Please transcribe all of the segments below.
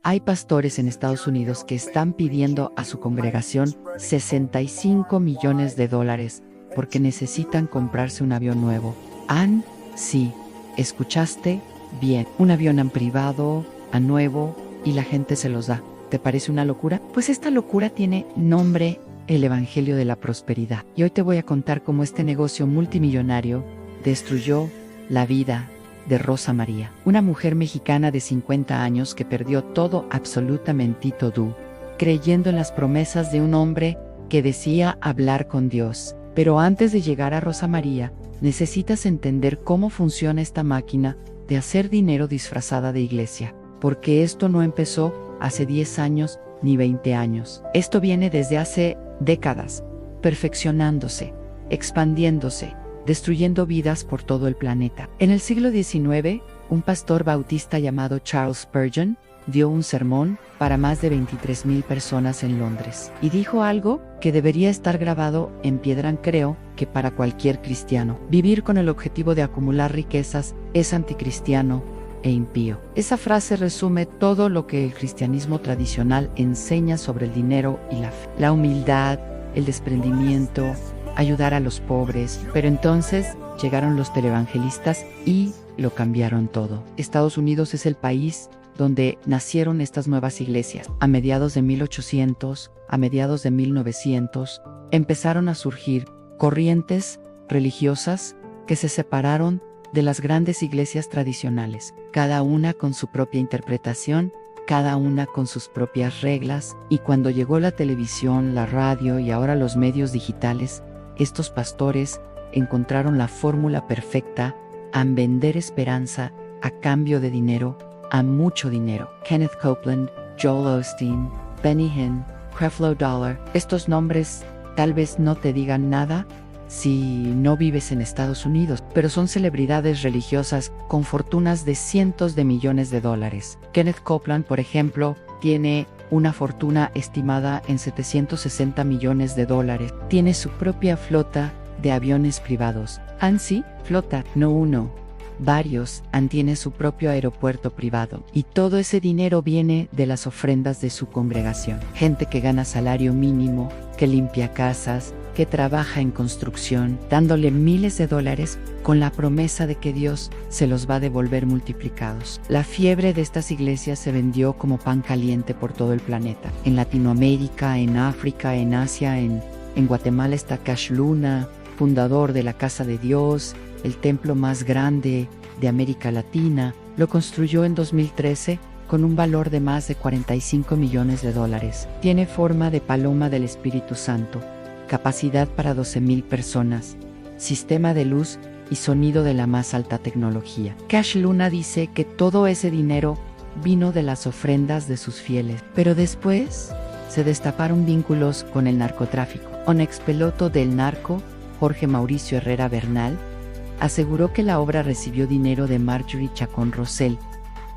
Hay pastores en Estados Unidos que están pidiendo a su congregación $65 millones porque necesitan comprarse un avión nuevo. Sí, escuchaste bien, un avión en privado, a nuevo, y la gente se los da. ¿Te parece una locura? Pues esta locura tiene nombre: el Evangelio de la Prosperidad. Y hoy te voy a contar cómo este negocio multimillonario destruyó la vida de Rosa María, una mujer mexicana de 50 años que perdió todo, absolutamente todo, creyendo en las promesas de un hombre que decía hablar con Dios. Pero antes de llegar a Rosa María, necesitas entender cómo funciona esta máquina de hacer dinero disfrazada de iglesia, porque esto no empezó hace 10 años ni 20 años. Esto viene desde hace décadas, perfeccionándose, expandiéndose, destruyendo vidas por todo el planeta. En el siglo XIX, un pastor bautista llamado Charles Spurgeon dio un sermón para más de 23,000 personas en Londres y dijo algo que debería estar grabado en piedra. Creo que para cualquier cristiano, vivir con el objetivo de acumular riquezas es anticristiano e impío. Esa frase resume todo lo que el cristianismo tradicional enseña sobre el dinero y la fe: la humildad, el desprendimiento, ayudar a los pobres. Pero entonces llegaron los televangelistas y lo cambiaron todo. Estados Unidos es el país donde nacieron estas nuevas iglesias. A mediados de 1800, a mediados de 1900, empezaron a surgir corrientes religiosas que se separaron de las grandes iglesias tradicionales, cada una con su propia interpretación, cada una con sus propias reglas. Y cuando llegó la televisión, la radio y ahora los medios digitales, estos pastores encontraron la fórmula perfecta a vender esperanza a cambio de dinero, a mucho dinero. Kenneth Copeland, Joel Osteen, Benny Hinn, Creflo Dollar. Estos nombres tal vez no te digan nada si no vives en Estados Unidos, pero son celebridades religiosas con fortunas de cientos de millones de dólares. Kenneth Copeland, por ejemplo, tiene una fortuna estimada en $760 millones. Tiene su propia flota de aviones privados. Sí, flota, no uno, varios. Tiene su propio aeropuerto privado. Y todo ese dinero viene de las ofrendas de su congregación. Gente que gana salario mínimo, que limpia casas, que trabaja en construcción, dándole miles de dólares con la promesa de que Dios se los va a devolver multiplicados. La fiebre de estas iglesias se vendió como pan caliente por todo el planeta. En Latinoamérica, en África, en Asia, en Guatemala está Cash Luna, fundador de la Casa de Dios, el templo más grande de América Latina. Lo construyó en 2013 con un valor de más de $45 millones. Tiene forma de paloma del Espíritu Santo, capacidad para 12,000 personas, sistema de luz y sonido de la más alta tecnología. Cash Luna dice que todo ese dinero vino de las ofrendas de sus fieles. Pero después se destaparon vínculos con el narcotráfico. Un expiloto del narco, Jorge Mauricio Herrera Bernal, aseguró que la obra recibió dinero de Marjorie Chacón Rosell,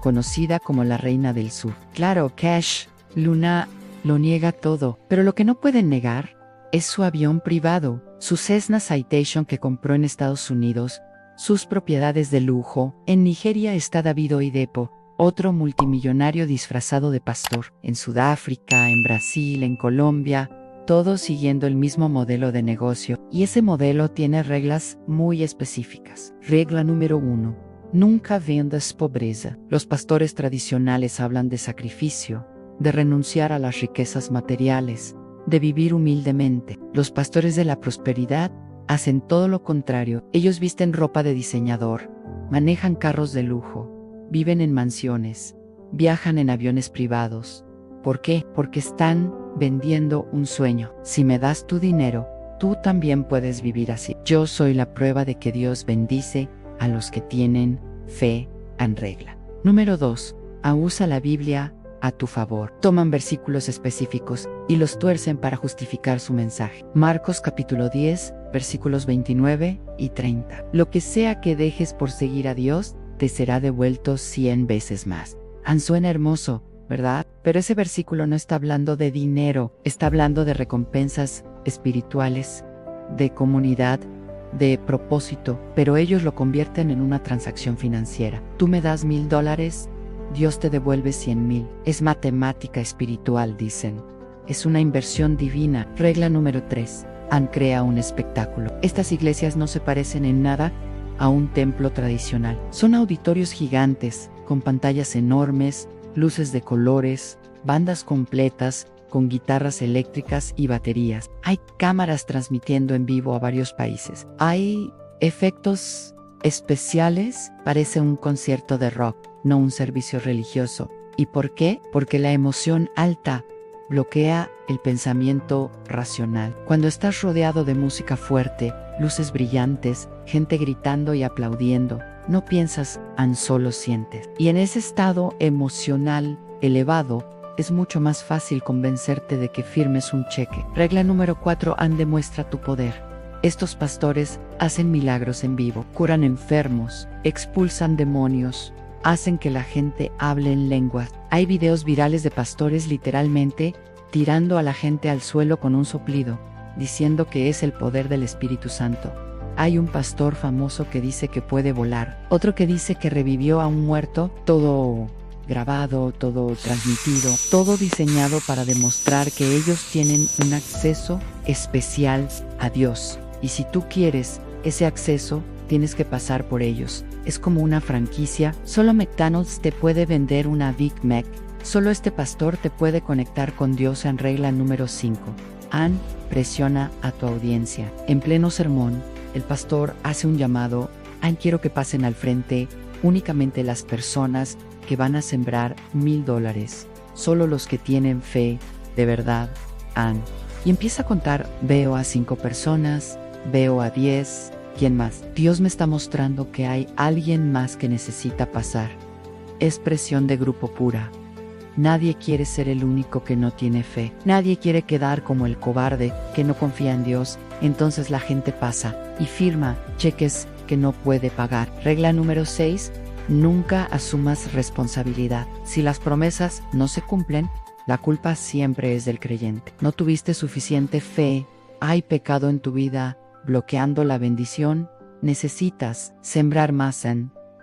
conocida como la Reina del Sur. Claro, Cash Luna lo niega todo, pero lo que no pueden negar es su avión privado, su Cessna Citation que compró en Estados Unidos, sus propiedades de lujo. En Nigeria está David Oyedepo, otro multimillonario disfrazado de pastor. En Sudáfrica, en Brasil, en Colombia, todos siguiendo el mismo modelo de negocio. Y ese modelo tiene reglas muy específicas. Regla número 1. Nunca vendas pobreza. Los pastores tradicionales hablan de sacrificio, de renunciar a las riquezas materiales, de vivir humildemente. Los pastores de la prosperidad hacen todo lo contrario. Ellos visten ropa de diseñador, manejan carros de lujo, viven en mansiones, viajan en aviones privados. ¿Por qué? Porque están vendiendo un sueño. Si me das tu dinero, tú también puedes vivir así. Yo soy la prueba de que Dios bendice a los que tienen fe en regla. Número 2. Usa la Biblia a tu favor. Toman versículos específicos y los tuercen para justificar su mensaje. Marcos capítulo 10, versículos 29 y 30. Lo que sea que dejes por seguir a Dios, te será devuelto 100 veces más. Suena hermoso, ¿verdad? Pero ese versículo no está hablando de dinero, está hablando de recompensas espirituales, de comunidad, de propósito, pero ellos lo convierten en una transacción financiera. Tú me das $1,000, Dios te devuelve 100,000. Es matemática espiritual, dicen. Es una inversión divina. Regla número 3. Crea un espectáculo. Estas iglesias no se parecen en nada a un templo tradicional. Son auditorios gigantes, con pantallas enormes, luces de colores, bandas completas, con guitarras eléctricas y baterías. Hay cámaras transmitiendo en vivo a varios países. Hay efectos especiales. Parece un concierto de rock, no un servicio religioso. ¿Y por qué? Porque la emoción alta bloquea el pensamiento racional. Cuando estás rodeado de música fuerte, luces brillantes, gente gritando y aplaudiendo, no piensas, solo sientes. Y en ese estado emocional elevado, es mucho más fácil convencerte de que firmes un cheque. Regla número 4. Demuestra tu poder. Estos pastores hacen milagros en vivo, curan enfermos, expulsan demonios, hacen que la gente hable en lenguas. Hay videos virales de pastores literalmente tirando a la gente al suelo con un soplido, diciendo que es el poder del Espíritu Santo. Hay un pastor famoso que dice que puede volar, otro que dice que revivió a un muerto, todo grabado, todo transmitido, todo diseñado para demostrar que ellos tienen un acceso especial a Dios. Y si tú quieres ese acceso, tienes que pasar por ellos. Es como una franquicia. Solo McDonald's te puede vender una Big Mac. Solo este pastor te puede conectar con Dios. En regla número 5. Presiona a tu audiencia. En pleno sermón, el pastor hace un llamado. Quiero que pasen al frente únicamente las personas que van a sembrar $1,000. Solo los que tienen fe, de verdad. Y empieza a contar. Veo a 5 personas, veo a 10. ¿Quién más? Dios me está mostrando que hay alguien más que necesita pasar. Es presión de grupo pura. Nadie quiere ser el único que no tiene fe. Nadie quiere quedar como el cobarde que no confía en Dios. Entonces la gente pasa y firma cheques que no puede pagar. Regla número 6. Nunca asumas responsabilidad. Si las promesas no se cumplen, la culpa siempre es del creyente. No tuviste suficiente fe. Hay pecado en tu vida bloqueando la bendición. Necesitas sembrar más.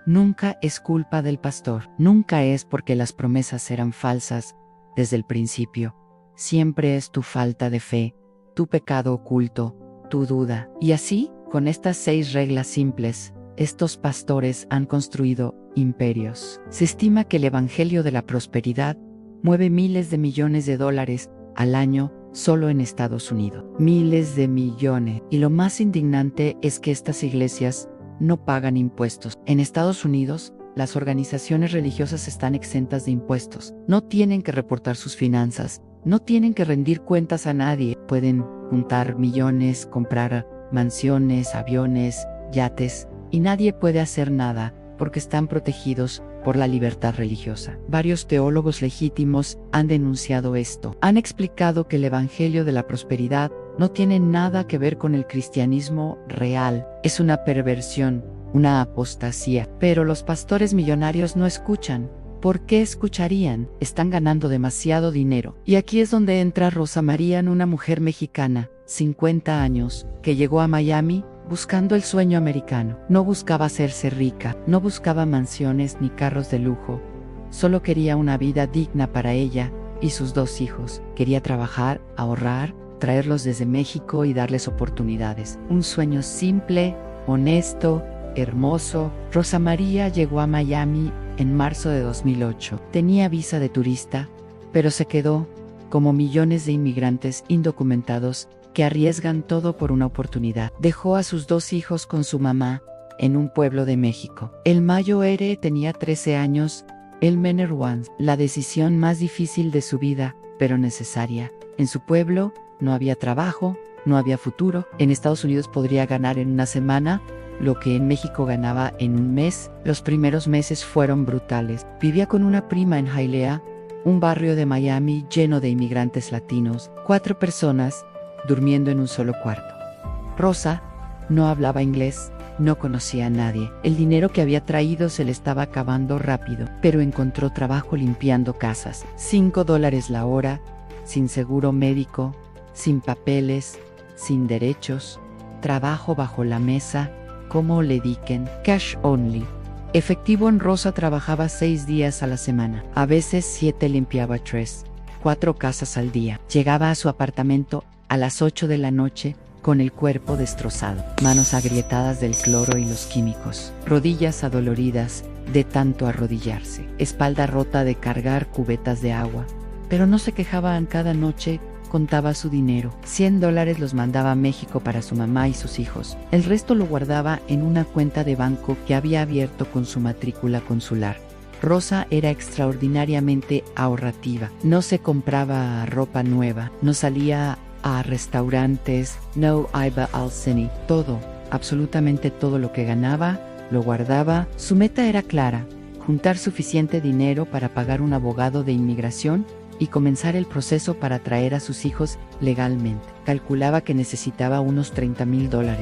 Nunca es culpa del pastor. Nunca es porque las promesas eran falsas desde el principio. Siempre es tu falta de fe, tu pecado oculto, tu duda. Y así, con estas 6 reglas simples, estos pastores han construido imperios. Se estima que el Evangelio de la Prosperidad mueve miles de millones de dólares al año solo en Estados Unidos. Miles de millones. Y lo más indignante es que estas iglesias no pagan impuestos. En Estados Unidos, las organizaciones religiosas están exentas de impuestos. No tienen que reportar sus finanzas. No tienen que rendir cuentas a nadie. Pueden juntar millones, comprar mansiones, aviones, yates, y nadie puede hacer nada porque están protegidos por la libertad religiosa. Varios teólogos legítimos han denunciado esto. Han explicado que el Evangelio de la Prosperidad no tiene nada que ver con el cristianismo real. Es una perversión, una apostasía. Pero los pastores millonarios no escuchan. ¿Por qué escucharían? Están ganando demasiado dinero. Y aquí es donde entra Rosa María, una mujer mexicana, 50 años, que llegó a Miami buscando el sueño americano. No buscaba hacerse rica, no buscaba mansiones ni carros de lujo. Solo quería una vida digna para ella y sus 2 hijos. Quería trabajar, ahorrar, traerlos desde México y darles oportunidades. Un sueño simple, honesto, hermoso. Rosa María llegó a Miami en marzo de 2008. Tenía visa de turista, pero se quedó, como millones de inmigrantes indocumentados que arriesgan todo por una oportunidad. Dejó a sus 2 hijos con su mamá en un pueblo de México. El mayor tenía 13 años, el menor la decisión más difícil de su vida, pero necesaria. En su pueblo no había trabajo, no había futuro. En Estados Unidos podría ganar en una semana lo que en México ganaba en un mes. Los primeros meses fueron brutales. Vivía con una prima en Hialeah, un barrio de Miami lleno de inmigrantes latinos. 4 personas durmiendo en un solo cuarto. Rosa no hablaba inglés, no conocía a nadie. El dinero que había traído se le estaba acabando rápido, pero encontró trabajo limpiando casas. $5 la hora, sin seguro médico, sin papeles, sin derechos, trabajo bajo la mesa, como le diquen, cash only. Efectivo en Rosa trabajaba 6 días a la semana. A veces 7 limpiaba 3, 4 casas al día. Llegaba a su apartamento a las 8 de la noche con el cuerpo destrozado, manos agrietadas del cloro y los químicos, rodillas adoloridas de tanto arrodillarse, espalda rota de cargar cubetas de agua. Pero no se quejaban. Cada noche contaba su dinero. $100 los mandaba a México para su mamá y sus hijos. El resto lo guardaba en una cuenta de banco que había abierto con su matrícula consular. Rosa era extraordinariamente ahorrativa. No se compraba ropa nueva, no salía a restaurantes, no iba al cine. Todo, absolutamente todo lo que ganaba, lo guardaba. Su meta era clara: juntar suficiente dinero para pagar un abogado de inmigración y comenzar el proceso para traer a sus hijos legalmente. Calculaba que necesitaba unos $30,000,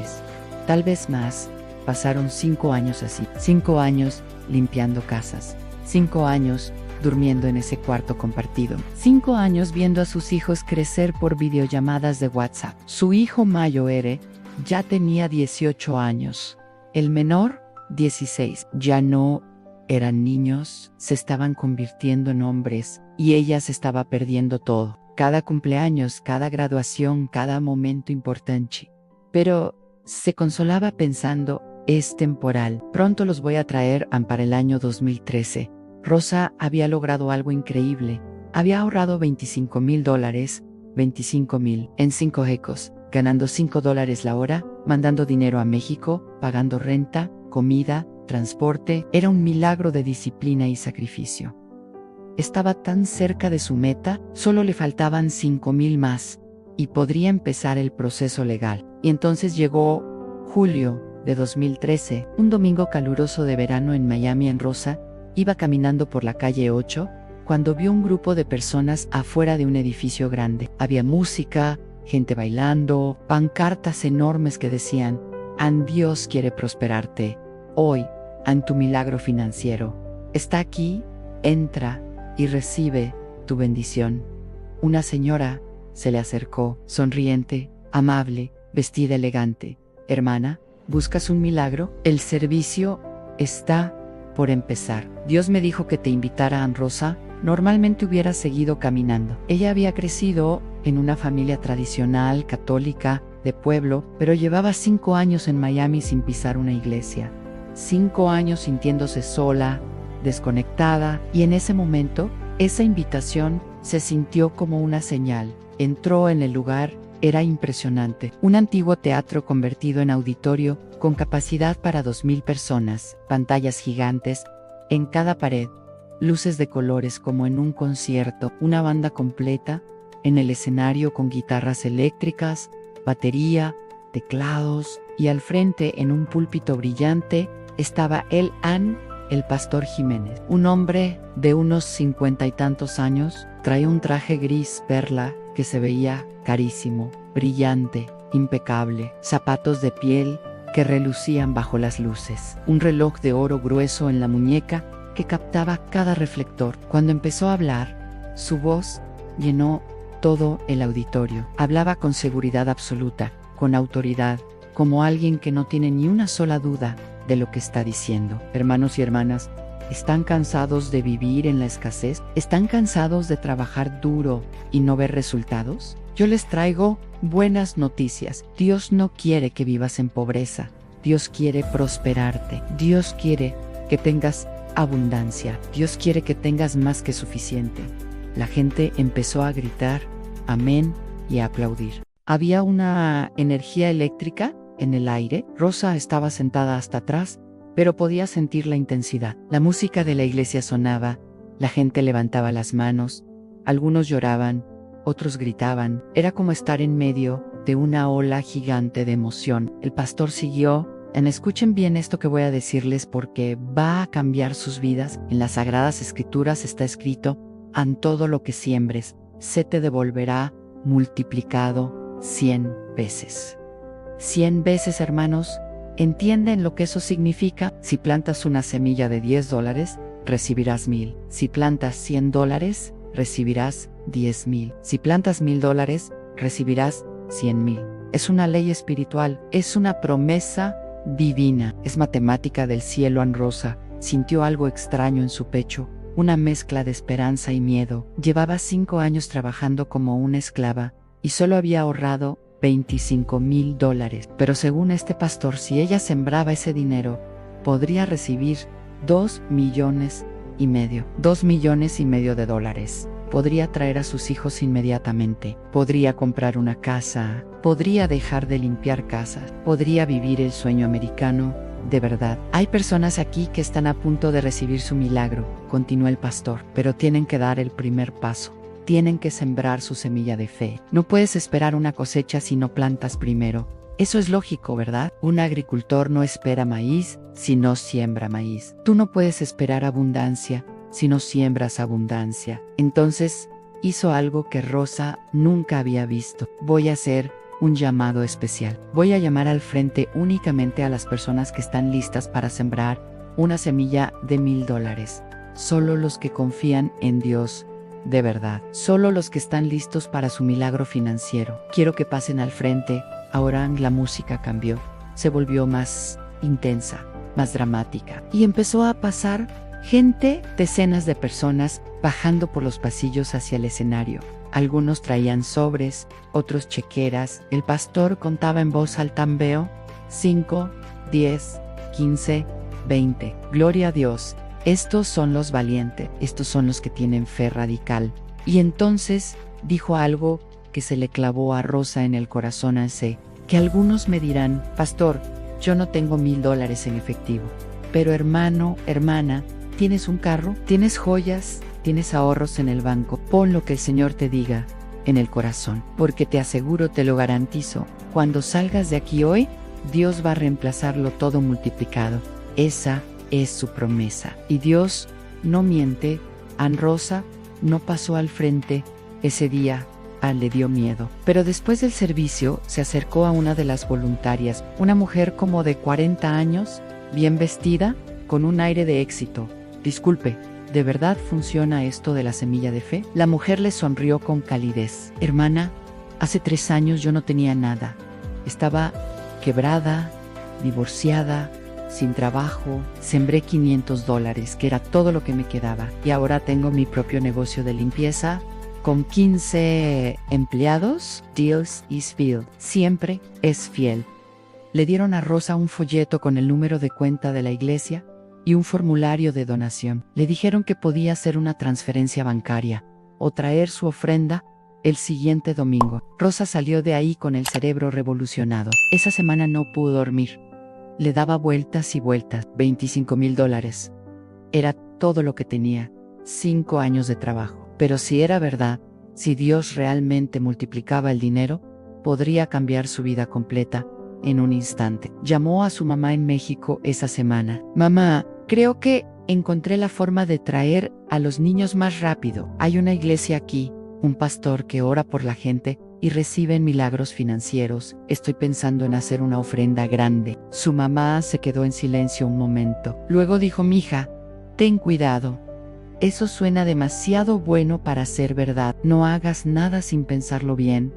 tal vez más. Pasaron 5 años así, 5 años limpiando casas, 5 años durmiendo en ese cuarto compartido, 5 años viendo a sus hijos crecer por videollamadas de WhatsApp. Su hijo mayor ya tenía 18 años, el menor 16. Ya no eran niños, se estaban convirtiendo en hombres y ella se estaba perdiendo todo. Cada cumpleaños, cada graduación, cada momento importante. Pero se consolaba pensando: es temporal, pronto los voy a traer. Para el año 2013, Rosa había logrado algo increíble. Había ahorrado $25,000, 25,000 en 5 ecos, ganando $5 la hora, mandando dinero a México, pagando renta, comida, transporte. Era un milagro de disciplina y sacrificio. Estaba tan cerca de su meta, solo le faltaban 5,000 más, y podría empezar el proceso legal. Y entonces llegó julio de 2013, un domingo caluroso de verano en Miami. Rosa iba caminando por la calle 8, cuando vio un grupo de personas afuera de un edificio grande. Había música, gente bailando, pancartas enormes que decían: Dios quiere prosperarte hoy, tu milagro financiero está aquí, entra y recibe tu bendición. Una señora se le acercó, sonriente, amable, vestida elegante. Hermana, ¿buscas un milagro? El servicio está por empezar. Dios me dijo que te invitara. Rosa normalmente hubiera seguido caminando. Ella había crecido en una familia tradicional, católica, de pueblo, pero llevaba 5 años en Miami sin pisar una iglesia. 5 años sintiéndose sola, desconectada, y en ese momento, esa invitación se sintió como una señal. Entró en el lugar. Era impresionante. Un antiguo teatro convertido en auditorio, con capacidad para 2,000 personas, pantallas gigantes en cada pared, luces de colores como en un concierto, una banda completa en el escenario con guitarras eléctricas, batería, teclados, y al frente, en un púlpito brillante, estaba el pastor Jiménez, un hombre de unos 50 y tantos años. Traía un traje gris perla que se veía carísimo, brillante, impecable, zapatos de piel que relucían bajo las luces, un reloj de oro grueso en la muñeca que captaba cada reflector. Cuando empezó a hablar, su voz llenó todo el auditorio. Hablaba con seguridad absoluta, con autoridad, como alguien que no tiene ni una sola duda de lo que está diciendo. Hermanos y hermanas, ¿están cansados de vivir en la escasez? ¿Están cansados de trabajar duro y no ver resultados? Yo les traigo buenas noticias. Dios no quiere que vivas en pobreza. Dios quiere prosperarte. Dios quiere que tengas abundancia. Dios quiere que tengas más que suficiente. La gente empezó a gritar amén y a aplaudir. Había una energía eléctrica en el aire. Rosa estaba sentada hasta atrás, pero podía sentir la intensidad. La música de la iglesia sonaba, la gente levantaba las manos, algunos lloraban, otros gritaban. Era como estar en medio de una ola gigante de emoción. El pastor siguió: escuchen bien esto que voy a decirles, porque va a cambiar sus vidas. En las Sagradas Escrituras está escrito: todo lo que siembres, se te devolverá multiplicado 100 veces. 100 veces, hermanos. ¿Entienden lo que eso significa? Si plantas una semilla de $10, recibirás 1,000. Si plantas $100, recibirás 10,000. Si plantas $1,000, recibirás 100,000. Es una ley espiritual, es una promesa divina, es matemática del cielo. Rosa sintió algo extraño en su pecho, una mezcla de esperanza y miedo. Llevaba 5 años trabajando como una esclava y solo había ahorrado $25,000. Pero según este pastor, si ella sembraba ese dinero, podría recibir $2,5 millones. $2,5 millones. Podría traer a sus hijos inmediatamente. Podría comprar una casa. Podría dejar de limpiar casas. Podría vivir el sueño americano. De verdad, hay personas aquí que están a punto de recibir su milagro, continuó el pastor, pero tienen que dar el primer paso. Tienen que sembrar su semilla de fe. No puedes esperar una cosecha si no plantas primero. Eso es lógico, ¿verdad? Un agricultor no espera maíz si no siembra maíz. Tú no puedes esperar abundancia si no siembras abundancia. Entonces, hizo algo que Rosa nunca había visto. Voy a hacer un llamado especial. Voy a llamar al frente únicamente a las personas que están listas para sembrar una semilla de $1,000. Solo los que confían en Dios de verdad. Solo los que están listos para su milagro financiero. Quiero que pasen al frente. Ahora la música cambió. Se volvió más intensa, más dramática. Y empezó a pasar gente, decenas de personas, bajando por los pasillos hacia el escenario. Algunos traían sobres, otros chequeras. El pastor contaba en voz alta: veo 5, 10, 15, 20. Gloria a Dios. Estos son los valientes, estos son los que tienen fe radical. Y entonces dijo algo que se le clavó a Rosa en el corazón. Sé que algunos me dirán: pastor, yo no tengo $1,000 en efectivo. Pero hermano, hermana, ¿tienes un carro? ¿Tienes joyas? ¿Tienes ahorros en el banco? Pon lo que el Señor te diga en el corazón, porque te aseguro, te lo garantizo, cuando salgas de aquí hoy, Dios va a reemplazarlo todo multiplicado. Esa es su promesa. Y Dios no miente. Rosa no pasó al frente ese día. Le dio miedo. Pero después del servicio se acercó a una de las voluntarias, una mujer como de 40 años, bien vestida, con un aire de éxito. Disculpe, ¿de verdad funciona esto de la semilla de fe? La mujer le sonrió con calidez. Hermana, hace 3 años yo no tenía nada. Estaba quebrada, divorciada, sin trabajo. Sembré $500, que era todo lo que me quedaba. Y ahora tengo mi propio negocio de limpieza, con 15 empleados. Dios is fiel. Siempre es fiel. Le dieron a Rosa un folleto con el número de cuenta de la iglesia y un formulario de donación. Le dijeron que podía hacer una transferencia bancaria o traer su ofrenda el siguiente domingo. Rosa salió de ahí con el cerebro revolucionado. Esa semana no pudo dormir. Le daba vueltas y vueltas. $25,000. Era todo lo que tenía. 5 años de trabajo. Pero si era verdad, si Dios realmente multiplicaba el dinero, podría cambiar su vida completa en un instante. Llamó a su mamá en México esa semana. Mamá, creo que encontré la forma de traer a los niños más rápido. Hay una iglesia aquí, un pastor que ora por la gente y reciben milagros financieros. Estoy pensando en hacer una ofrenda grande. Su mamá se quedó en silencio un momento. Luego dijo: mija, ten cuidado. Eso suena demasiado bueno para ser verdad. No hagas nada sin pensarlo bien.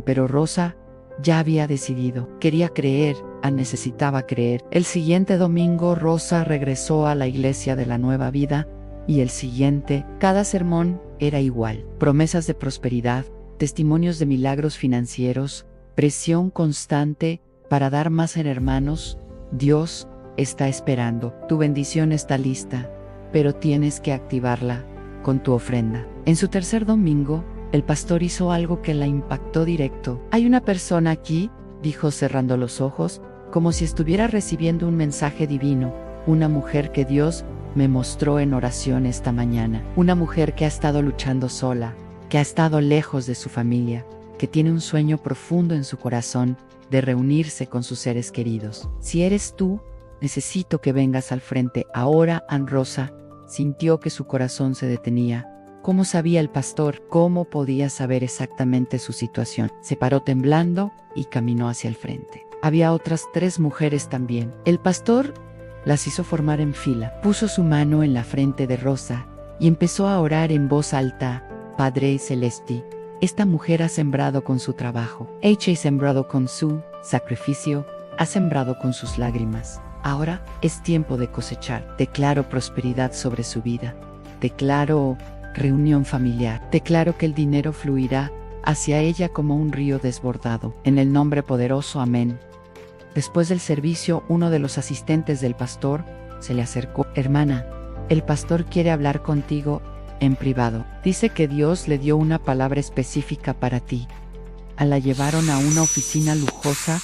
Pero Rosa ya había decidido. Quería creer, necesitaba creer. El siguiente domingo Rosa regresó a la iglesia de la Nueva Vida y el siguiente. Cada sermón era igual. Promesas de prosperidad, testimonios de milagros financieros, presión constante para dar más en hermanos. Dios está esperando. Tu bendición está lista, pero tienes que activarla con tu ofrenda. En su tercer domingo, el pastor hizo algo que la impactó directo. Hay una persona aquí, dijo cerrando los ojos, como si estuviera recibiendo un mensaje divino. Una mujer que Dios me mostró en oración esta mañana. Una mujer que ha estado luchando sola, que ha estado lejos de su familia, que tiene un sueño profundo en su corazón de reunirse con sus seres queridos. Si eres tú, necesito que vengas al frente ahora. Rosa sintió que su corazón se detenía. ¿Cómo sabía el pastor? ¿Cómo podía saber exactamente su situación? Se paró temblando y caminó hacia el frente. Había otras 3 mujeres también. El pastor las hizo formar en fila. Puso su mano en la frente de Rosa y empezó a orar en voz alta: Padre Celeste, esta mujer ha sembrado con su trabajo. Ella ha sembrado con su sacrificio, ha sembrado con sus lágrimas. Ahora es tiempo de cosechar. Declaro prosperidad sobre su vida. Declaro reunión familiar. Declaro que el dinero fluirá hacia ella como un río desbordado. En el nombre poderoso, amén. Después del servicio, uno de los asistentes del pastor se le acercó. Hermana, el pastor quiere hablar contigo en privado. Dice que Dios le dio una palabra específica para ti. La llevaron a una oficina lujosa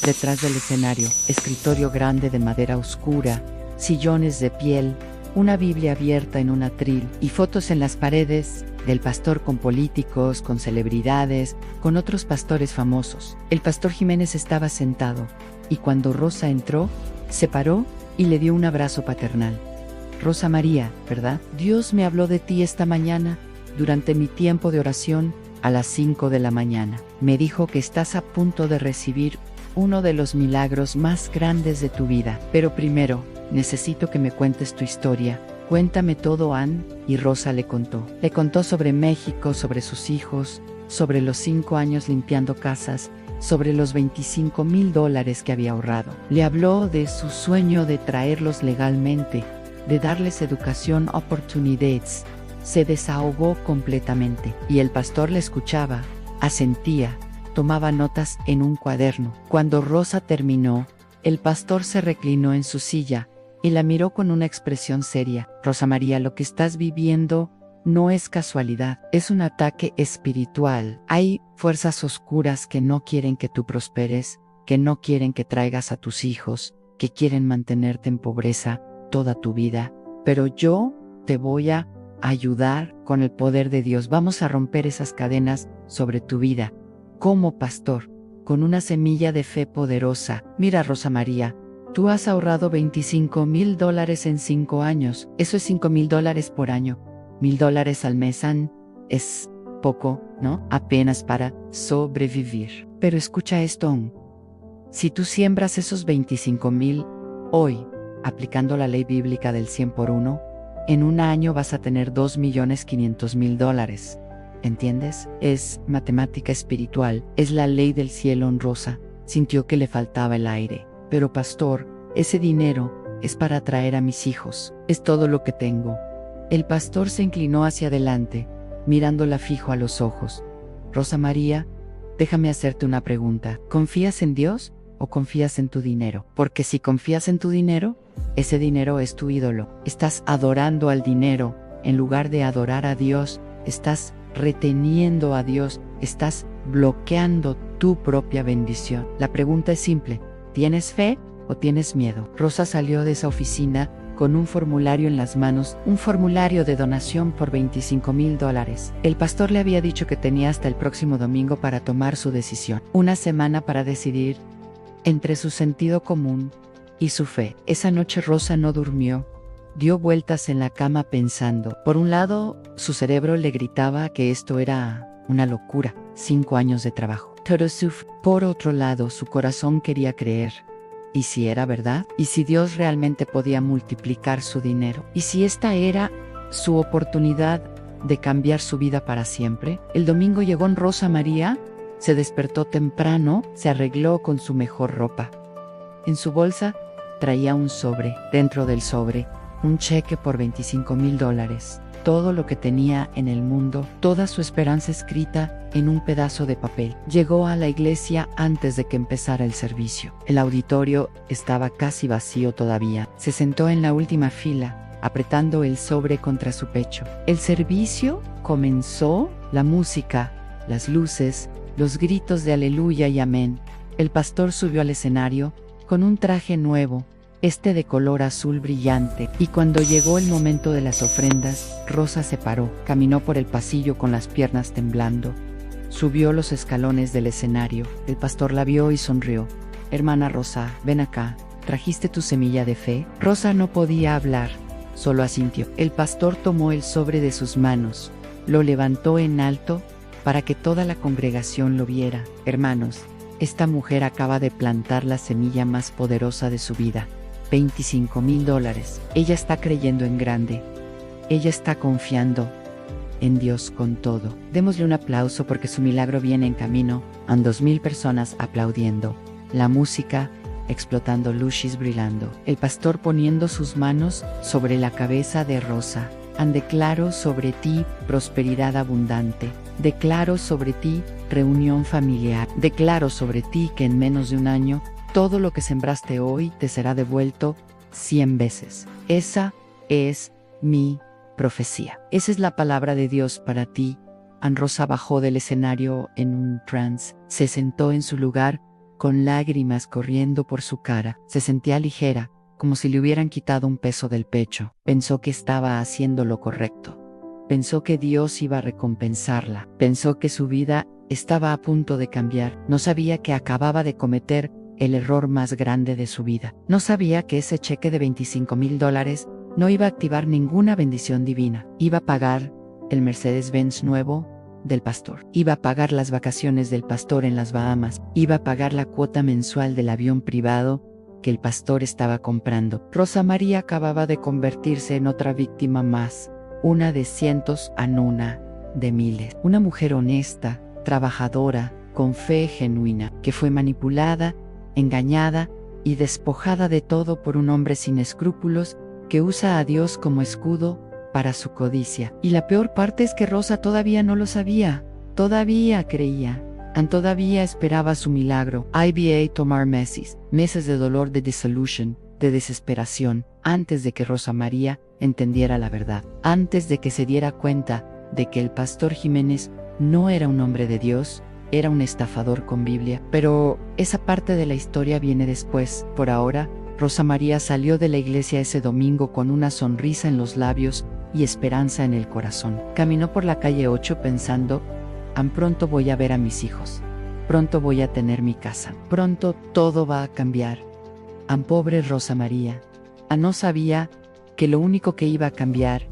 detrás del escenario, escritorio grande de madera oscura, sillones de piel, una Biblia abierta en un atril y fotos en las paredes del pastor con políticos, con celebridades, con otros pastores famosos. El pastor Jiménez estaba sentado y cuando Rosa entró, se paró y le dio un abrazo paternal. Rosa María, ¿verdad? Dios me habló de ti esta mañana durante mi tiempo de oración a las 5 de la mañana. Me dijo que estás a punto de recibir uno de los milagros más grandes de tu vida. Pero primero, necesito que me cuentes tu historia. Cuéntame todo, Ann. Y Rosa le contó. Le contó sobre México, sobre sus hijos, sobre los 5 años limpiando casas, sobre los $25,000 que había ahorrado. Le habló de su sueño de traerlos legalmente, de darles educación, oportunidades. Se desahogó completamente. Y el pastor le escuchaba, asentía, tomaba notas en un cuaderno. Cuando Rosa terminó, el pastor se reclinó en su silla y la miró con una expresión seria. Rosa María, lo que estás viviendo no es casualidad, es un ataque espiritual. Hay fuerzas oscuras que no quieren que tú prosperes, que no quieren que traigas a tus hijos, que quieren mantenerte en pobreza toda tu vida. Pero yo te voy a ayudar con el poder de Dios. Vamos a romper esas cadenas sobre tu vida. Como pastor, con una semilla de fe poderosa. Mira, Rosa María, tú has ahorrado $25,000 en 5 años. Eso es $5,000 por año. $1,000 al mes es poco, ¿no? Apenas para sobrevivir. Pero escucha esto. Si tú siembras esos 25,000 hoy, aplicando la ley bíblica del 100 por 1, en un año vas a tener $2,500,000. ¿Entiendes? Es matemática espiritual, es la ley del cielo. Rosa sintió que le faltaba el aire. Pero pastor, ese dinero es para traer a mis hijos. Es todo lo que tengo. El pastor se inclinó hacia adelante, mirándola fijo a los ojos. Rosa María, déjame hacerte una pregunta. ¿Confías en Dios o confías en tu dinero? Porque si confías en tu dinero, ese dinero es tu ídolo. Estás adorando al dinero en lugar de adorar a Dios. Estás reteniendo a Dios, estás bloqueando tu propia bendición. La pregunta es simple: ¿tienes fe o tienes miedo? Rosa salió de esa oficina con un formulario en las manos, un formulario de donación por $25,000. El pastor le había dicho que tenía hasta el próximo domingo para tomar su decisión. Una semana para decidir entre su sentido común y su fe. Esa noche Rosa no durmió. Dio vueltas en la cama pensando. Por un lado, su cerebro le gritaba que esto era una locura, 5 años de trabajo. Por otro lado, su corazón quería creer. ¿Y si era verdad? ¿Y si Dios realmente podía multiplicar su dinero? ¿Y si esta era su oportunidad de cambiar su vida para siempre? El domingo llegó Rosa María, se despertó temprano, se arregló con su mejor ropa. En su bolsa traía un sobre. Dentro del sobre, un cheque por $25,000. Todo lo que tenía en el mundo, toda su esperanza escrita en un pedazo de papel. Llegó a la iglesia antes de que empezara el servicio. El auditorio estaba casi vacío todavía. Se sentó en la última fila, apretando el sobre contra su pecho. El servicio comenzó, la música, las luces, los gritos de aleluya y amén. El pastor subió al escenario con un traje nuevo, de color azul brillante, y cuando llegó el momento de las ofrendas, Rosa se paró, caminó por el pasillo con las piernas temblando, subió los escalones del escenario. El pastor la vio y sonrió. Hermana Rosa, ven acá, ¿trajiste tu semilla de fe? Rosa no podía hablar, solo asintió. El pastor tomó el sobre de sus manos, lo levantó en alto para que toda la congregación lo viera. Hermanos, esta mujer acaba de plantar la semilla más poderosa de su vida. $25,000. Ella está creyendo en grande. Ella está confiando en Dios con todo. Démosle un aplauso porque su milagro viene en camino. Han 2,000 personas aplaudiendo. La música explotando luces brillando. El pastor poniendo sus manos sobre la cabeza de Rosa. Declaro sobre ti prosperidad abundante. Declaro sobre ti reunión familiar. Declaro sobre ti que en menos de un año todo lo que sembraste hoy te será devuelto 100 veces. Esa es mi profecía. Esa es la palabra de Dios para ti. Rosa bajó del escenario en un trance. Se sentó en su lugar con lágrimas corriendo por su cara. Se sentía ligera, como si le hubieran quitado un peso del pecho. Pensó que estaba haciendo lo correcto. Pensó que Dios iba a recompensarla. Pensó que su vida estaba a punto de cambiar. No sabía que acababa de cometer el error más grande de su vida. No sabía que ese cheque de $25,000 no iba a activar ninguna bendición divina. Iba a pagar el Mercedes-Benz nuevo del pastor. Iba a pagar las vacaciones del pastor en las Bahamas. Iba a pagar la cuota mensual del avión privado que el pastor estaba comprando. Rosa María acababa de convertirse en otra víctima más. Una de cientos a una de miles. Una mujer honesta, trabajadora, con fe genuina, que fue manipulada, engañada y despojada de todo por un hombre sin escrúpulos que usa a Dios como escudo para su codicia. Y la peor parte es que Rosa todavía no lo sabía, todavía creía, todavía esperaba su milagro. IBA tomar meses de dolor, de desilusión, de desesperación, antes de que Rosa María entendiera la verdad, antes de que se diera cuenta de que el pastor Jiménez no era un hombre de Dios, era un estafador con Biblia. Pero esa parte de la historia viene después. Por ahora, Rosa María salió de la iglesia ese domingo con una sonrisa en los labios y esperanza en el corazón. Caminó por la calle 8 pensando: pronto voy a ver a mis hijos, pronto voy a tener mi casa, pronto todo va a cambiar. Pobre Rosa María, no sabía que lo único que iba a cambiar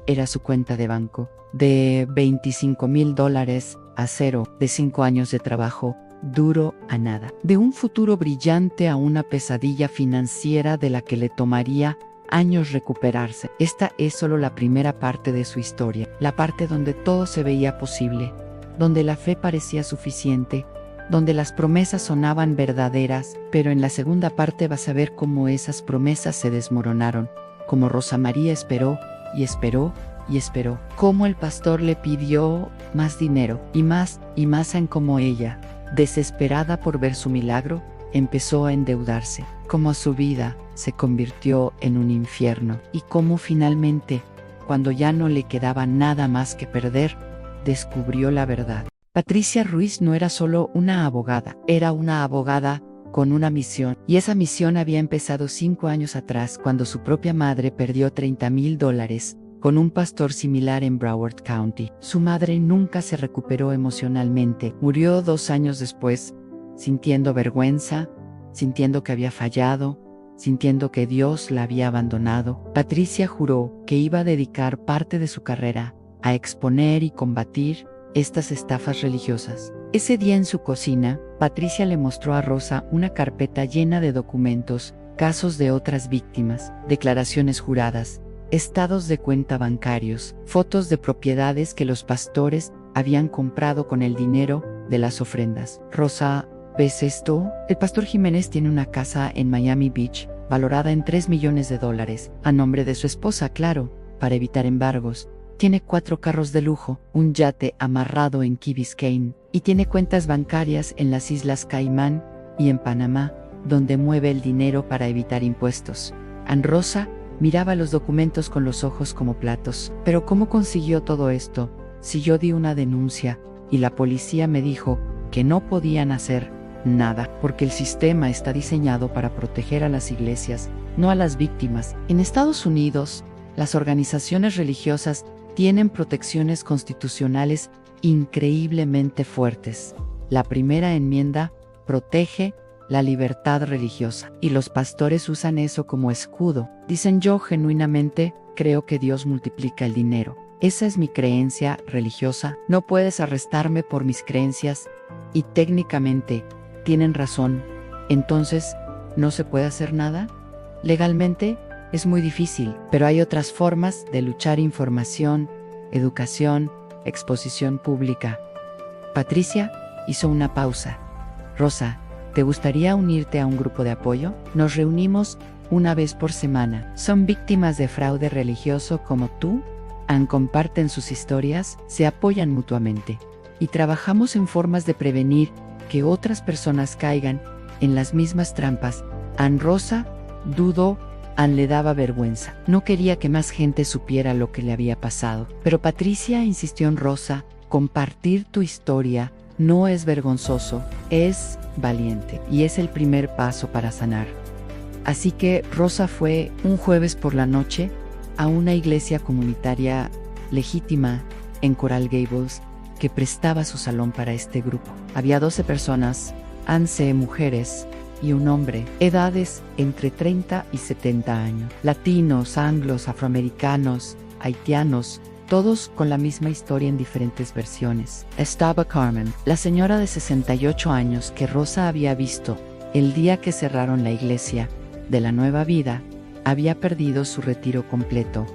era su cuenta de banco, de $25,000 a cero, de 5 años de trabajo duro a nada, de un futuro brillante a una pesadilla financiera de la que le tomaría años recuperarse. Esta es solo la primera parte de su historia, la parte donde todo se veía posible, donde la fe parecía suficiente, donde las promesas sonaban verdaderas. Pero en la segunda parte vas a ver cómo esas promesas se desmoronaron, cómo Rosa María esperó y esperó y esperó, cómo el pastor le pidió más dinero y más en cómo ella, desesperada por ver su milagro, empezó a endeudarse, cómo su vida se convirtió en un infierno y cómo finalmente, cuando ya no le quedaba nada más que perder, descubrió la verdad. Patricia Ruiz no era solo una abogada, era una abogada con una misión, y esa misión había empezado 5 años atrás, cuando su propia madre perdió $30,000 con un pastor similar en Broward County. Su madre nunca se recuperó emocionalmente. Murió 2 años después, sintiendo vergüenza, sintiendo que había fallado, sintiendo que Dios la había abandonado. Patricia juró que iba a dedicar parte de su carrera a exponer y combatir estas estafas religiosas. Ese día en su cocina, Patricia le mostró a Rosa una carpeta llena de documentos, casos de otras víctimas, declaraciones juradas, estados de cuenta bancarios, fotos de propiedades que los pastores habían comprado con el dinero de las ofrendas. Rosa, ¿ves esto? El pastor Jiménez tiene una casa en Miami Beach, valorada en $3 millones, a nombre de su esposa, claro, para evitar embargos. Tiene 4 carros de lujo, un yate amarrado en Key Biscayne, y tiene cuentas bancarias en las Islas Caimán y en Panamá, donde mueve el dinero para evitar impuestos. Rosa miraba los documentos con los ojos como platos. Pero ¿cómo consiguió todo esto? Si yo di una denuncia y la policía me dijo que no podían hacer nada, porque el sistema está diseñado para proteger a las iglesias, no a las víctimas. En Estados Unidos, las organizaciones religiosas tienen protecciones constitucionales increíblemente fuertes. La primera enmienda protege la libertad religiosa, y los pastores usan eso como escudo. Dicen: yo genuinamente creo que Dios multiplica el dinero. Esa es mi creencia religiosa. No puedes arrestarme por mis creencias, y técnicamente tienen razón. Entonces, ¿no se puede hacer nada? Legalmente es muy difícil, pero hay otras formas de luchar: información, educación, exposición pública. Patricia hizo una pausa. Rosa, ¿Te gustaría unirte a un grupo de apoyo? Nos reunimos una vez por semana. Son víctimas de fraude religioso como tú. Comparten sus historias, se apoyan mutuamente. Y trabajamos en formas de prevenir que otras personas caigan en las mismas trampas. Rosa dudó. Le daba vergüenza. No quería que más gente supiera lo que le había pasado. Pero Patricia insistió en Rosa. Compartir tu historia no es vergonzoso, es valiente. Y es el primer paso para sanar. Así que Rosa fue un jueves por la noche a una iglesia comunitaria legítima en Coral Gables que prestaba su salón para este grupo. Había 12 personas, 11 mujeres y un hombre, edades entre 30 y 70 años. Latinos, anglos, afroamericanos, haitianos, todos con la misma historia en diferentes versiones. Estaba Carmen, la señora de 68 años que Rosa había visto el día que cerraron la iglesia de la Nueva Vida. Había perdido su retiro completo,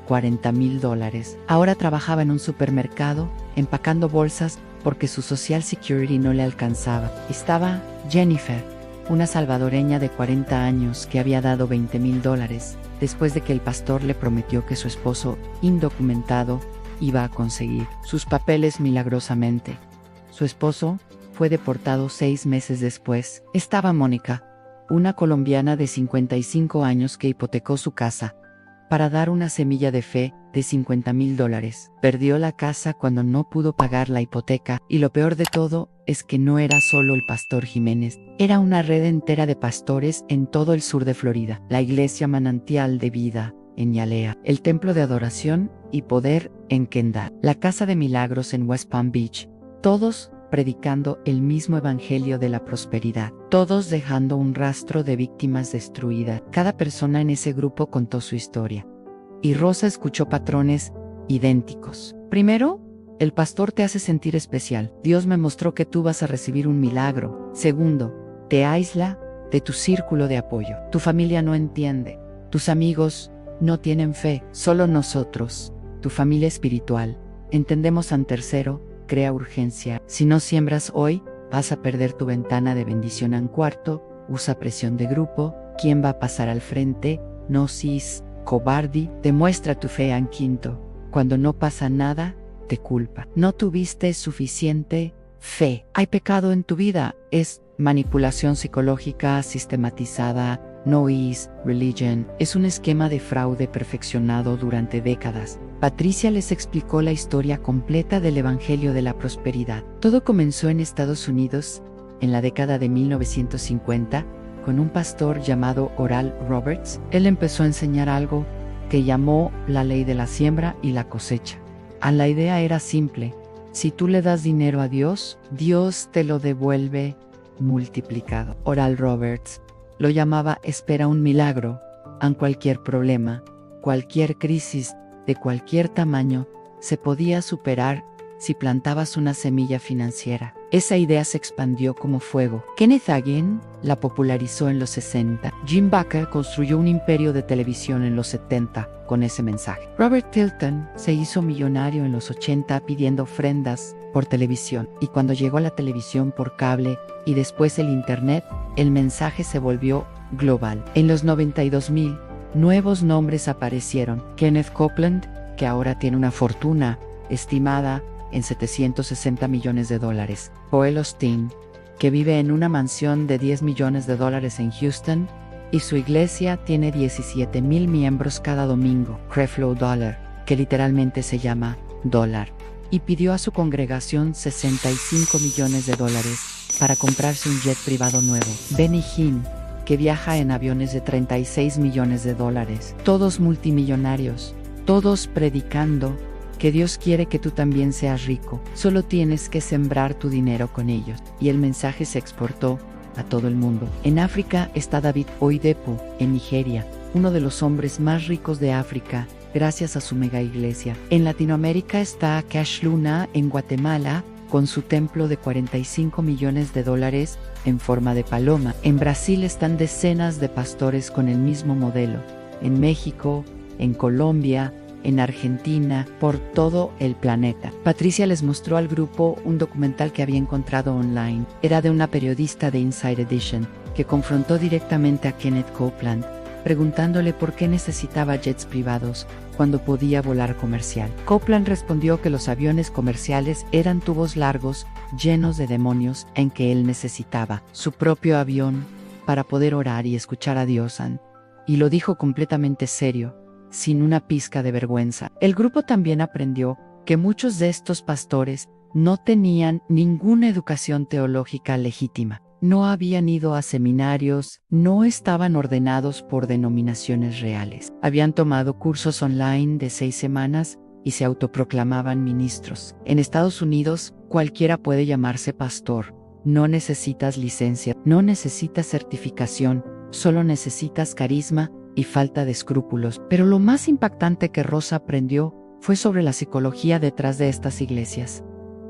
$40,000. Ahora trabajaba en un supermercado, empacando bolsas porque su Social Security no le alcanzaba. Estaba Jennifer, una salvadoreña de 40 años que había dado $20,000 después de que el pastor le prometió que su esposo, indocumentado, iba a conseguir sus papeles milagrosamente. Su esposo fue deportado 6 meses después. Estaba Mónica, una colombiana de 55 años que hipotecó su casa para dar una semilla de fe de $50,000. Perdió la casa cuando no pudo pagar la hipoteca y lo peor de todo es que no era solo el pastor Jiménez, era una red entera de pastores en todo el sur de Florida. La iglesia Manantial de Vida en Hialeah, el templo de adoración y poder en Kendall, la casa de milagros en West Palm Beach, todos predicando el mismo evangelio de la prosperidad, todos dejando un rastro de víctimas destruidas. Cada persona en ese grupo contó su historia. Y Rosa escuchó patrones idénticos. Primero, el pastor te hace sentir especial. Dios me mostró que tú vas a recibir un milagro. Segundo, te aísla de tu círculo de apoyo. Tu familia no entiende. Tus amigos no tienen fe. Solo nosotros, tu familia espiritual, entendemos. Tercero, crea urgencia. Si no siembras hoy, vas a perder tu ventana de bendición. Cuarto, usa presión de grupo. ¿Quién va a pasar al frente? No seas cobarde. Demuestra tu fe. Quinto, cuando no pasa nada, te culpa. No tuviste suficiente fe. Hay pecado en tu vida. Es manipulación psicológica sistematizada. No is religion. Es un esquema de fraude perfeccionado durante décadas. Patricia les explicó la historia completa del Evangelio de la Prosperidad. Todo comenzó en Estados Unidos, en la década de 1950, con un pastor llamado Oral Roberts. Él empezó a enseñar algo que llamó la ley de la siembra y la cosecha. La idea era simple: si tú le das dinero a Dios, Dios te lo devuelve multiplicado. Oral Roberts lo llamaba espera un milagro. Cualquier problema, cualquier crisis de cualquier tamaño, se podía superar si plantabas una semilla financiera. Esa idea se expandió como fuego. Kenneth Hagin la popularizó en los 60. Jim Bakker construyó un imperio de televisión en los 70 con ese mensaje. Robert Tilton se hizo millonario en los 80 pidiendo ofrendas por televisión. Y cuando llegó la televisión por cable y después el internet, el mensaje se volvió global. En los 92,000 nuevos nombres aparecieron. Kenneth Copeland, que ahora tiene una fortuna estimada en $760 millones. Joel Osteen, que vive en una mansión de $10 millones en Houston, y su iglesia tiene 17,000 miembros cada domingo. Creflo Dollar, que literalmente se llama dólar, y pidió a su congregación $65 millones para comprarse un jet privado nuevo. Benny Hinn, que viaja en aviones de $36 millones, todos multimillonarios, todos predicando que Dios quiere que tú también seas rico. Solo tienes que sembrar tu dinero con ellos. Y el mensaje se exportó a todo el mundo. En África está David Oyedepo, en Nigeria, uno de los hombres más ricos de África, gracias a su mega iglesia. En Latinoamérica está Cash Luna, en Guatemala, con su templo de $45 millones en forma de paloma. En Brasil están decenas de pastores con el mismo modelo. En México, en Colombia, en Argentina, por todo el planeta. Patricia les mostró al grupo un documental que había encontrado online. Era de una periodista de Inside Edition, que confrontó directamente a Kenneth Copeland, preguntándole por qué necesitaba jets privados cuando podía volar comercial. Copeland respondió que los aviones comerciales eran tubos largos, llenos de demonios, en que él necesitaba su propio avión para poder orar y escuchar a Dios. Y lo dijo completamente serio, sin una pizca de vergüenza. El grupo también aprendió que muchos de estos pastores no tenían ninguna educación teológica legítima. No habían ido a seminarios, no estaban ordenados por denominaciones reales. Habían tomado cursos online de 6 semanas y se autoproclamaban ministros. En Estados Unidos, cualquiera puede llamarse pastor. No necesitas licencia, no necesitas certificación, solo necesitas carisma y falta de escrúpulos. Pero lo más impactante que Rosa aprendió fue sobre la psicología detrás de estas iglesias.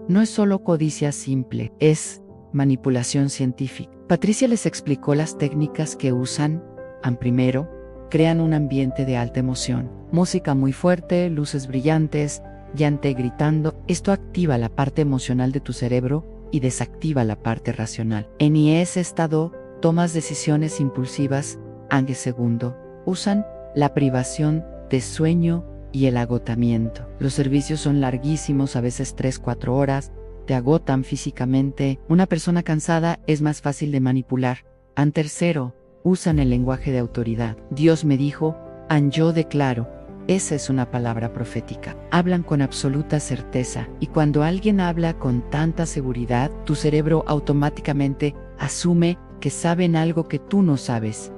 No es solo codicia simple, es manipulación científica. Patricia les explicó las técnicas que usan. Primero, crean un ambiente de alta emoción. Música muy fuerte, luces brillantes, llante gritando. Esto activa la parte emocional de tu cerebro y desactiva la parte racional. En ese estado, tomas decisiones impulsivas. Segundo, usan la privación de sueño y el agotamiento. Los servicios son larguísimos, a veces 3-4 horas. Te agotan físicamente. Una persona cansada es más fácil de manipular. Tercero, usan el lenguaje de autoridad. Dios me dijo, yo declaro. Esa es una palabra profética. Hablan con absoluta certeza, y cuando alguien habla con tanta seguridad, tu cerebro automáticamente asume que saben algo que tú no sabes.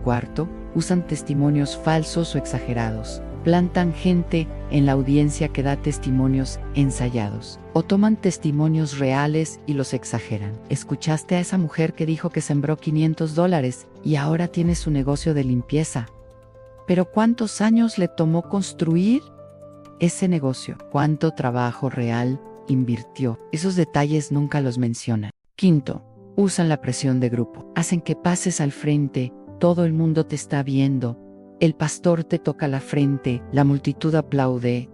Cuarto, usan testimonios falsos o exagerados. Plantan gente en la audiencia que da testimonios ensayados, o toman testimonios reales y los exageran. ¿Escuchaste a esa mujer que dijo que sembró $500 y ahora tiene su negocio de limpieza? ¿Pero cuántos años le tomó construir ese negocio? ¿Cuánto trabajo real invirtió? Esos detalles nunca los mencionan. Quinto, usan la presión de grupo. Hacen que pases al frente, todo el mundo te está viendo. El pastor te toca la frente, la multitud aplaude,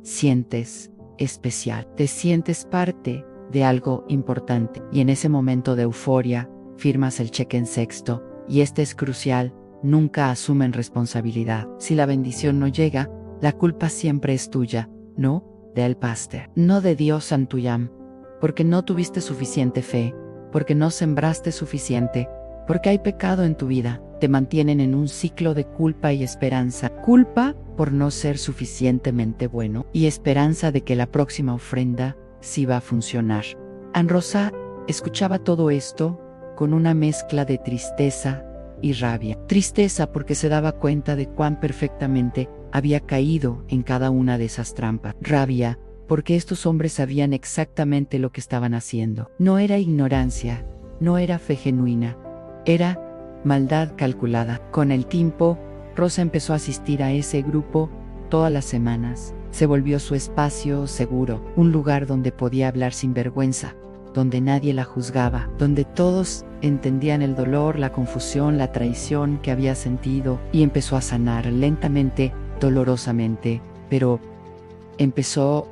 sientes especial, te sientes parte de algo importante. Y en ese momento de euforia, firmas el cheque en sexto, y este es crucial, nunca asumen responsabilidad. Si la bendición no llega, la culpa siempre es tuya, no del pastor, no de Dios Santuyam, porque no tuviste suficiente fe, porque no sembraste suficiente, porque hay pecado en tu vida. Te mantienen en un ciclo de culpa y esperanza. Culpa por no ser suficientemente bueno y esperanza de que la próxima ofrenda sí va a funcionar. Rosa escuchaba todo esto con una mezcla de tristeza y rabia. Tristeza porque se daba cuenta de cuán perfectamente había caído en cada una de esas trampas. Rabia porque estos hombres sabían exactamente lo que estaban haciendo. No era ignorancia, no era fe genuina, era maldad calculada. Con el tiempo, Rosa empezó a asistir a ese grupo todas las semanas. Se volvió su espacio seguro, un lugar donde podía hablar sin vergüenza, donde nadie la juzgaba, donde todos entendían el dolor, la confusión, la traición que había sentido, y empezó a sanar lentamente, dolorosamente, pero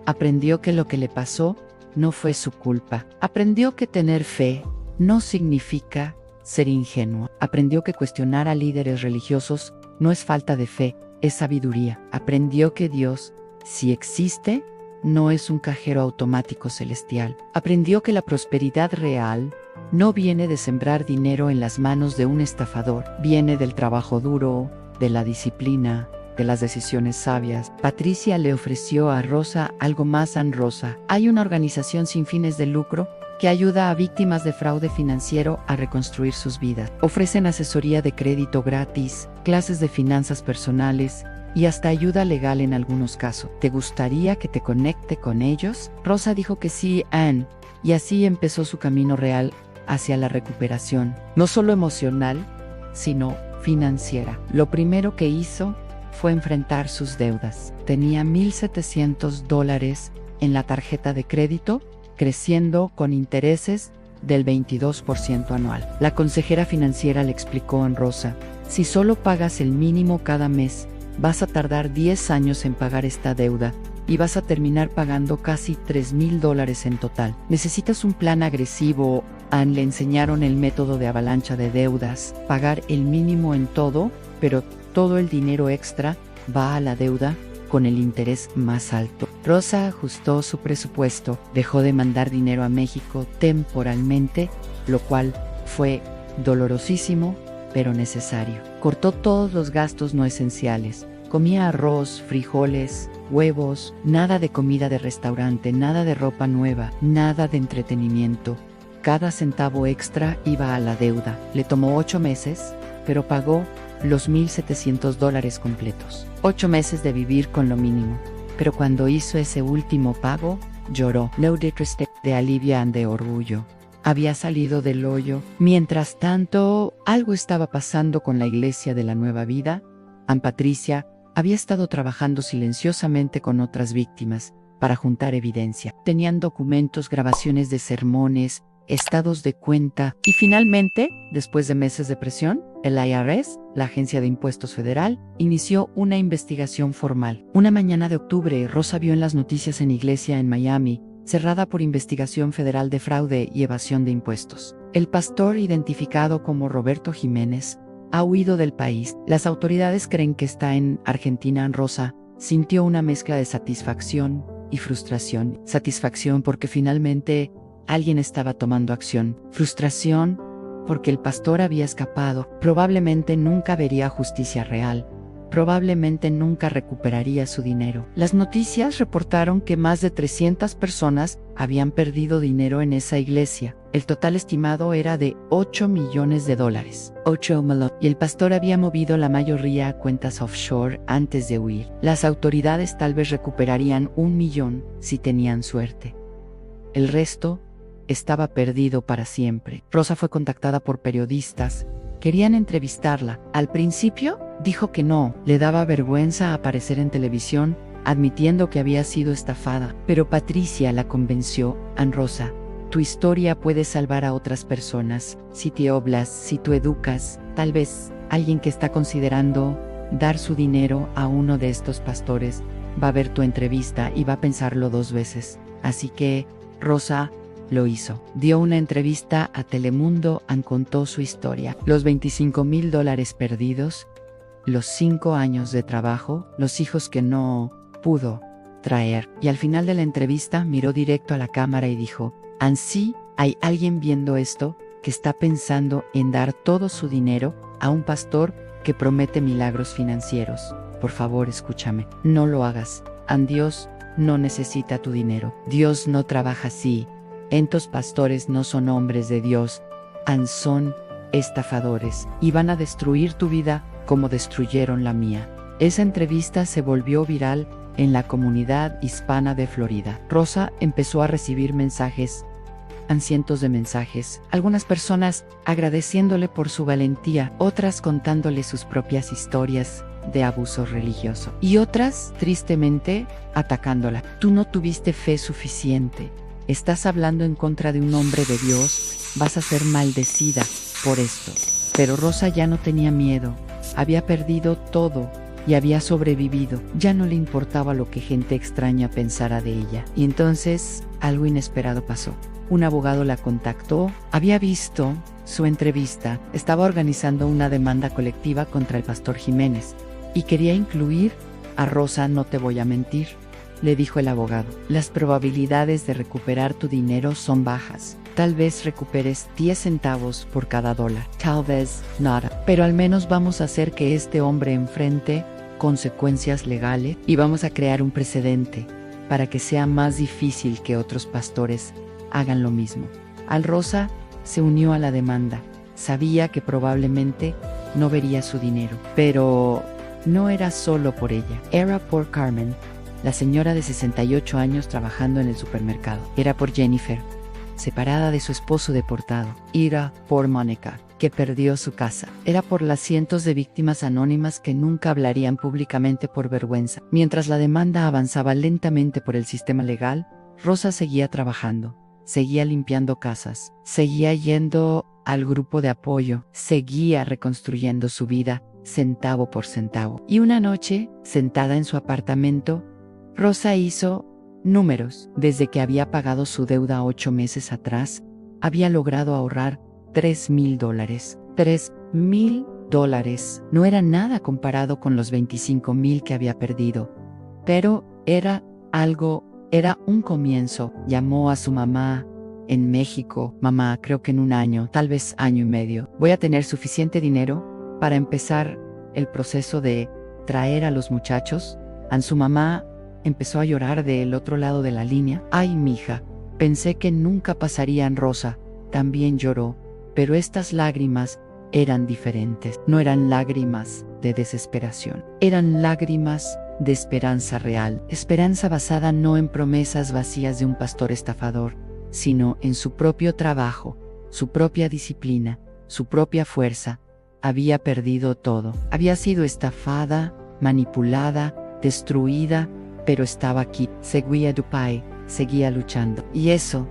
aprendió que lo que le pasó no fue su culpa. Aprendió que tener fe no significa ser ingenuo. Aprendió que cuestionar a líderes religiosos no es falta de fe, es sabiduría. Aprendió que Dios, si existe, no es un cajero automático celestial. Aprendió que la prosperidad real no viene de sembrar dinero en las manos de un estafador, viene del trabajo duro, de la disciplina, de las decisiones sabias. Patricia le ofreció a Rosa algo más. Rosa, hay una organización sin fines de lucro que ayuda a víctimas de fraude financiero a reconstruir sus vidas. Ofrecen asesoría de crédito gratis, clases de finanzas personales y hasta ayuda legal en algunos casos. ¿Te gustaría que te conecte con ellos? Rosa dijo que sí, y así empezó su camino real hacia la recuperación, no solo emocional, sino financiera. Lo primero que hizo fue enfrentar sus deudas. Tenía $1,700 en la tarjeta de crédito, creciendo con intereses del 22% anual. La consejera financiera le explicó a Rosa, si solo pagas el mínimo cada mes, vas a tardar 10 años en pagar esta deuda y vas a terminar pagando casi $3,000 en total. Necesitas un plan agresivo. Anne le enseñaron el método de avalancha de deudas, pagar el mínimo en todo, pero todo el dinero extra va a la deuda con el interés más alto. Rosa ajustó su presupuesto, dejó de mandar dinero a México temporalmente, lo cual fue dolorosísimo, pero necesario. Cortó todos los gastos no esenciales. Comía arroz, frijoles, huevos, nada de comida de restaurante, nada de ropa nueva, nada de entretenimiento. Cada centavo extra iba a la deuda. Le tomó 8 meses, pero pagó los $1,700 completos. 8 meses de vivir con lo mínimo. Pero cuando hizo ese último pago, lloró. No disrespect, de alivio y de orgullo. Había salido del hoyo. Mientras tanto, algo estaba pasando con la iglesia de la Nueva Vida. Ann Patricia había estado trabajando silenciosamente con otras víctimas para juntar evidencia. Tenían documentos, grabaciones de sermones, estados de cuenta y finalmente, después de meses de presión, el IRS, la Agencia de Impuestos Federal, inició una investigación formal. Una mañana de octubre, Rosa vio en las noticias en iglesia en Miami, cerrada por investigación federal de fraude y evasión de impuestos. El pastor, identificado como Roberto Jiménez, ha huido del país. Las autoridades creen que está en Argentina. Rosa sintió una mezcla de satisfacción y frustración. Satisfacción porque finalmente alguien estaba tomando acción. Frustración porque el pastor había escapado. Probablemente nunca vería justicia real. Probablemente nunca recuperaría su dinero. Las noticias reportaron que más de 300 personas habían perdido dinero en esa iglesia. El total estimado era de $8 millones. Y el pastor había movido la mayoría a cuentas offshore antes de huir. Las autoridades tal vez recuperarían $1 millón si tenían suerte. El resto estaba perdido para siempre. Rosa fue contactada por periodistas. Querían entrevistarla. Al principio dijo que no, le daba vergüenza aparecer en televisión, admitiendo que había sido estafada. Pero Patricia la convenció. Ann Rosa, tu historia puede salvar a otras personas. Si te hablas, si tú educas, tal vez alguien que está considerando dar su dinero a uno de estos pastores va a ver tu entrevista y va a pensarlo 2 veces. Así que Rosa lo hizo. Dio una entrevista a Telemundo. Ann contó su historia. Los $25,000 perdidos, los 5 años de trabajo, los hijos que no pudo traer. Y al final de la entrevista miró directo a la cámara y dijo: Ann, sí, hay alguien viendo esto que está pensando en dar todo su dinero a un pastor que promete milagros financieros. Por favor, escúchame. No lo hagas. Ann, Dios no necesita tu dinero. Dios no trabaja así. Estos pastores no son hombres de Dios. Ann, son estafadores y van a destruir tu vida como destruyeron la mía. Esa entrevista se volvió viral en la comunidad hispana de Florida. Rosa empezó a recibir mensajes, cientos de mensajes, algunas personas agradeciéndole por su valentía, otras contándole sus propias historias de abuso religioso y otras, tristemente, atacándola. Tú no tuviste fe suficiente. Estás hablando en contra de un hombre de Dios, vas a ser maldecida por esto. Pero Rosa ya no tenía miedo, había perdido todo y había sobrevivido. Ya no le importaba lo que gente extraña pensara de ella. Y entonces, algo inesperado pasó. Un abogado la contactó, había visto su entrevista, estaba organizando una demanda colectiva contra el pastor Jiménez y quería incluir a Rosa. No te voy a mentir, le dijo el abogado. Las probabilidades de recuperar tu dinero son bajas. Tal vez recuperes 10 centavos por cada dólar. Tal vez nada. Pero al menos vamos a hacer que este hombre enfrente consecuencias legales y vamos a crear un precedente para que sea más difícil que otros pastores hagan lo mismo. Ann Rosa se unió a la demanda. Sabía que probablemente no vería su dinero. Pero no era solo por ella. Era por Carmen, la señora de 68 años trabajando en el supermercado. Era por Jennifer, separada de su esposo deportado. Era por Mónica, que perdió su casa. Era por las cientos de víctimas anónimas que nunca hablarían públicamente por vergüenza. Mientras la demanda avanzaba lentamente por el sistema legal, Rosa seguía trabajando, seguía limpiando casas, seguía yendo al grupo de apoyo, seguía reconstruyendo su vida centavo por centavo. Y una noche, sentada en su apartamento, Rosa hizo números. Desde que había pagado su deuda 8 meses atrás, había logrado ahorrar $3,000. $3,000 no era nada comparado con los 25,000 que había perdido. Pero era un comienzo. Llamó a su mamá en México. Mamá, creo que en un año, tal vez año y medio, voy a tener suficiente dinero para empezar el proceso de traer a los muchachos. Su mamá empezó a llorar del otro lado de la línea. Ay, mija, pensé que nunca pasarían. Rosa también lloró, pero estas lágrimas eran diferentes. No eran lágrimas de desesperación, eran lágrimas de esperanza real. Esperanza basada no en promesas vacías de un pastor estafador, sino en su propio trabajo, su propia disciplina, su propia fuerza. Había perdido todo. Había sido estafada, manipulada, destruida, pero estaba aquí. Seguía Dupay, seguía luchando. Y eso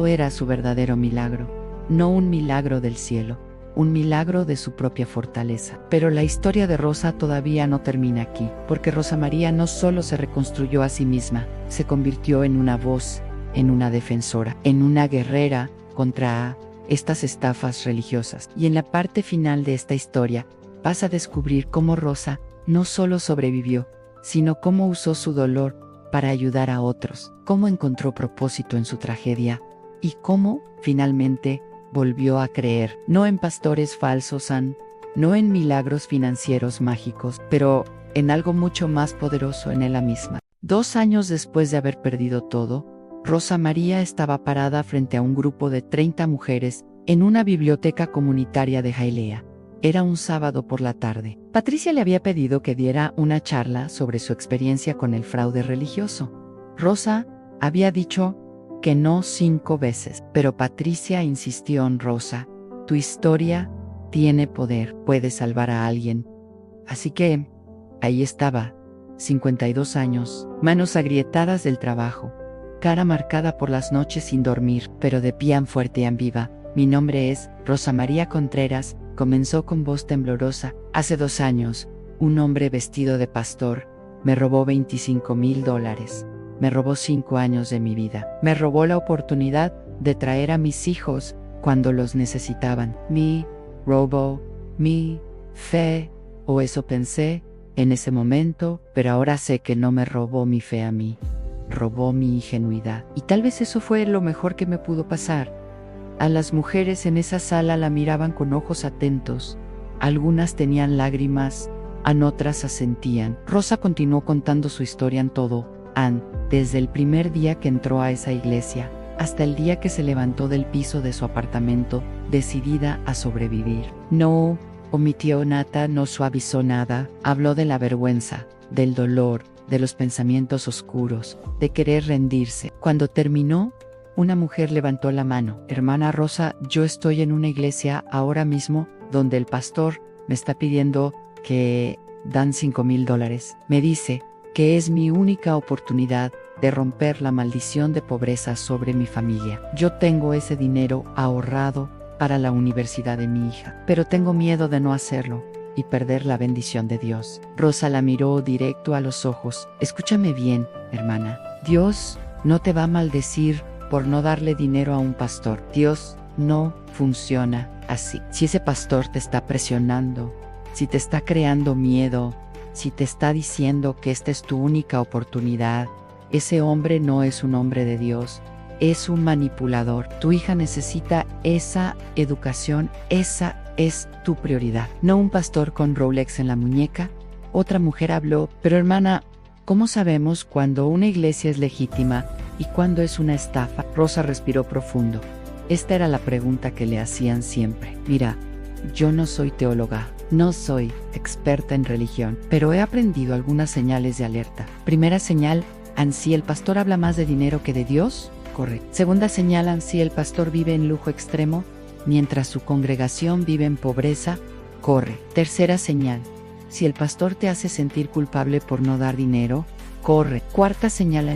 era su verdadero milagro. No un milagro del cielo, un milagro de su propia fortaleza. Pero la historia de Rosa todavía no termina aquí, porque Rosa María no solo se reconstruyó a sí misma, se convirtió en una voz, en una defensora, en una guerrera contra estas estafas religiosas. Y en la parte final de esta historia, vas a descubrir cómo Rosa no solo sobrevivió, sino cómo usó su dolor para ayudar a otros, cómo encontró propósito en su tragedia y cómo, finalmente, volvió a creer, no en pastores falsos, no en milagros financieros mágicos, pero en algo mucho más poderoso en ella misma. 2 años después de haber perdido todo, Rosa María estaba parada frente a un grupo de 30 mujeres en una biblioteca comunitaria de Hialeah. Era un sábado por la tarde. Patricia le había pedido que diera una charla sobre su experiencia con el fraude religioso. Rosa había dicho que no 5 veces, pero Patricia insistió en Rosa. Tu historia tiene poder, puede salvar a alguien. Así que, ahí estaba, 52 años, manos agrietadas del trabajo, cara marcada por las noches sin dormir, pero de pie fuerte y viva. Mi nombre es Rosa María Contreras, comenzó con voz temblorosa. Hace 2 años, un hombre vestido de pastor me robó $25,000. Me robó 5 años de mi vida. Me robó la oportunidad de traer a mis hijos cuando los necesitaban. Me robó mi fe, o eso pensé en ese momento, pero ahora sé que no me robó mi fe a mí. Robó mi ingenuidad. Y tal vez eso fue lo mejor que me pudo pasar. A las mujeres en esa sala la miraban con ojos atentos. Algunas tenían lágrimas, otras asentían. Rosa continuó contando su historia en todo. Desde el primer día que entró a esa iglesia, hasta el día que se levantó del piso de su apartamento, decidida a sobrevivir. No omitió nada, no suavizó nada. Habló de la vergüenza, del dolor, de los pensamientos oscuros, de querer rendirse. Cuando terminó, una mujer levantó la mano. Hermana Rosa, yo estoy en una iglesia ahora mismo donde el pastor me está pidiendo que dan $5,000. Me dice que es mi única oportunidad de romper la maldición de pobreza sobre mi familia. Yo tengo ese dinero ahorrado para la universidad de mi hija, pero tengo miedo de no hacerlo y perder la bendición de Dios. Rosa la miró directo a los ojos. Escúchame bien, hermana. Dios no te va a maldecir por no darle dinero a un pastor. Dios no funciona así. Si ese pastor te está presionando, si te está creando miedo, si te está diciendo que esta es tu única oportunidad, ese hombre no es un hombre de Dios, es un manipulador. Tu hija necesita esa educación, esa es tu prioridad, no un pastor con Rolex en la muñeca. Otra mujer habló, pero hermana, ¿cómo sabemos cuando una iglesia es legítima y cuando es una estafa? Rosa respiró profundo. Esta era la pregunta que le hacían siempre. Mira, yo no soy teóloga, no soy experta en religión, pero he aprendido algunas señales de alerta. Primera señal, si el pastor habla más de dinero que de Dios, corre. Segunda señal, si el pastor vive en lujo extremo, mientras su congregación vive en pobreza, corre. Tercera señal, si el pastor te hace sentir culpable por no dar dinero, corre. Cuarta señal,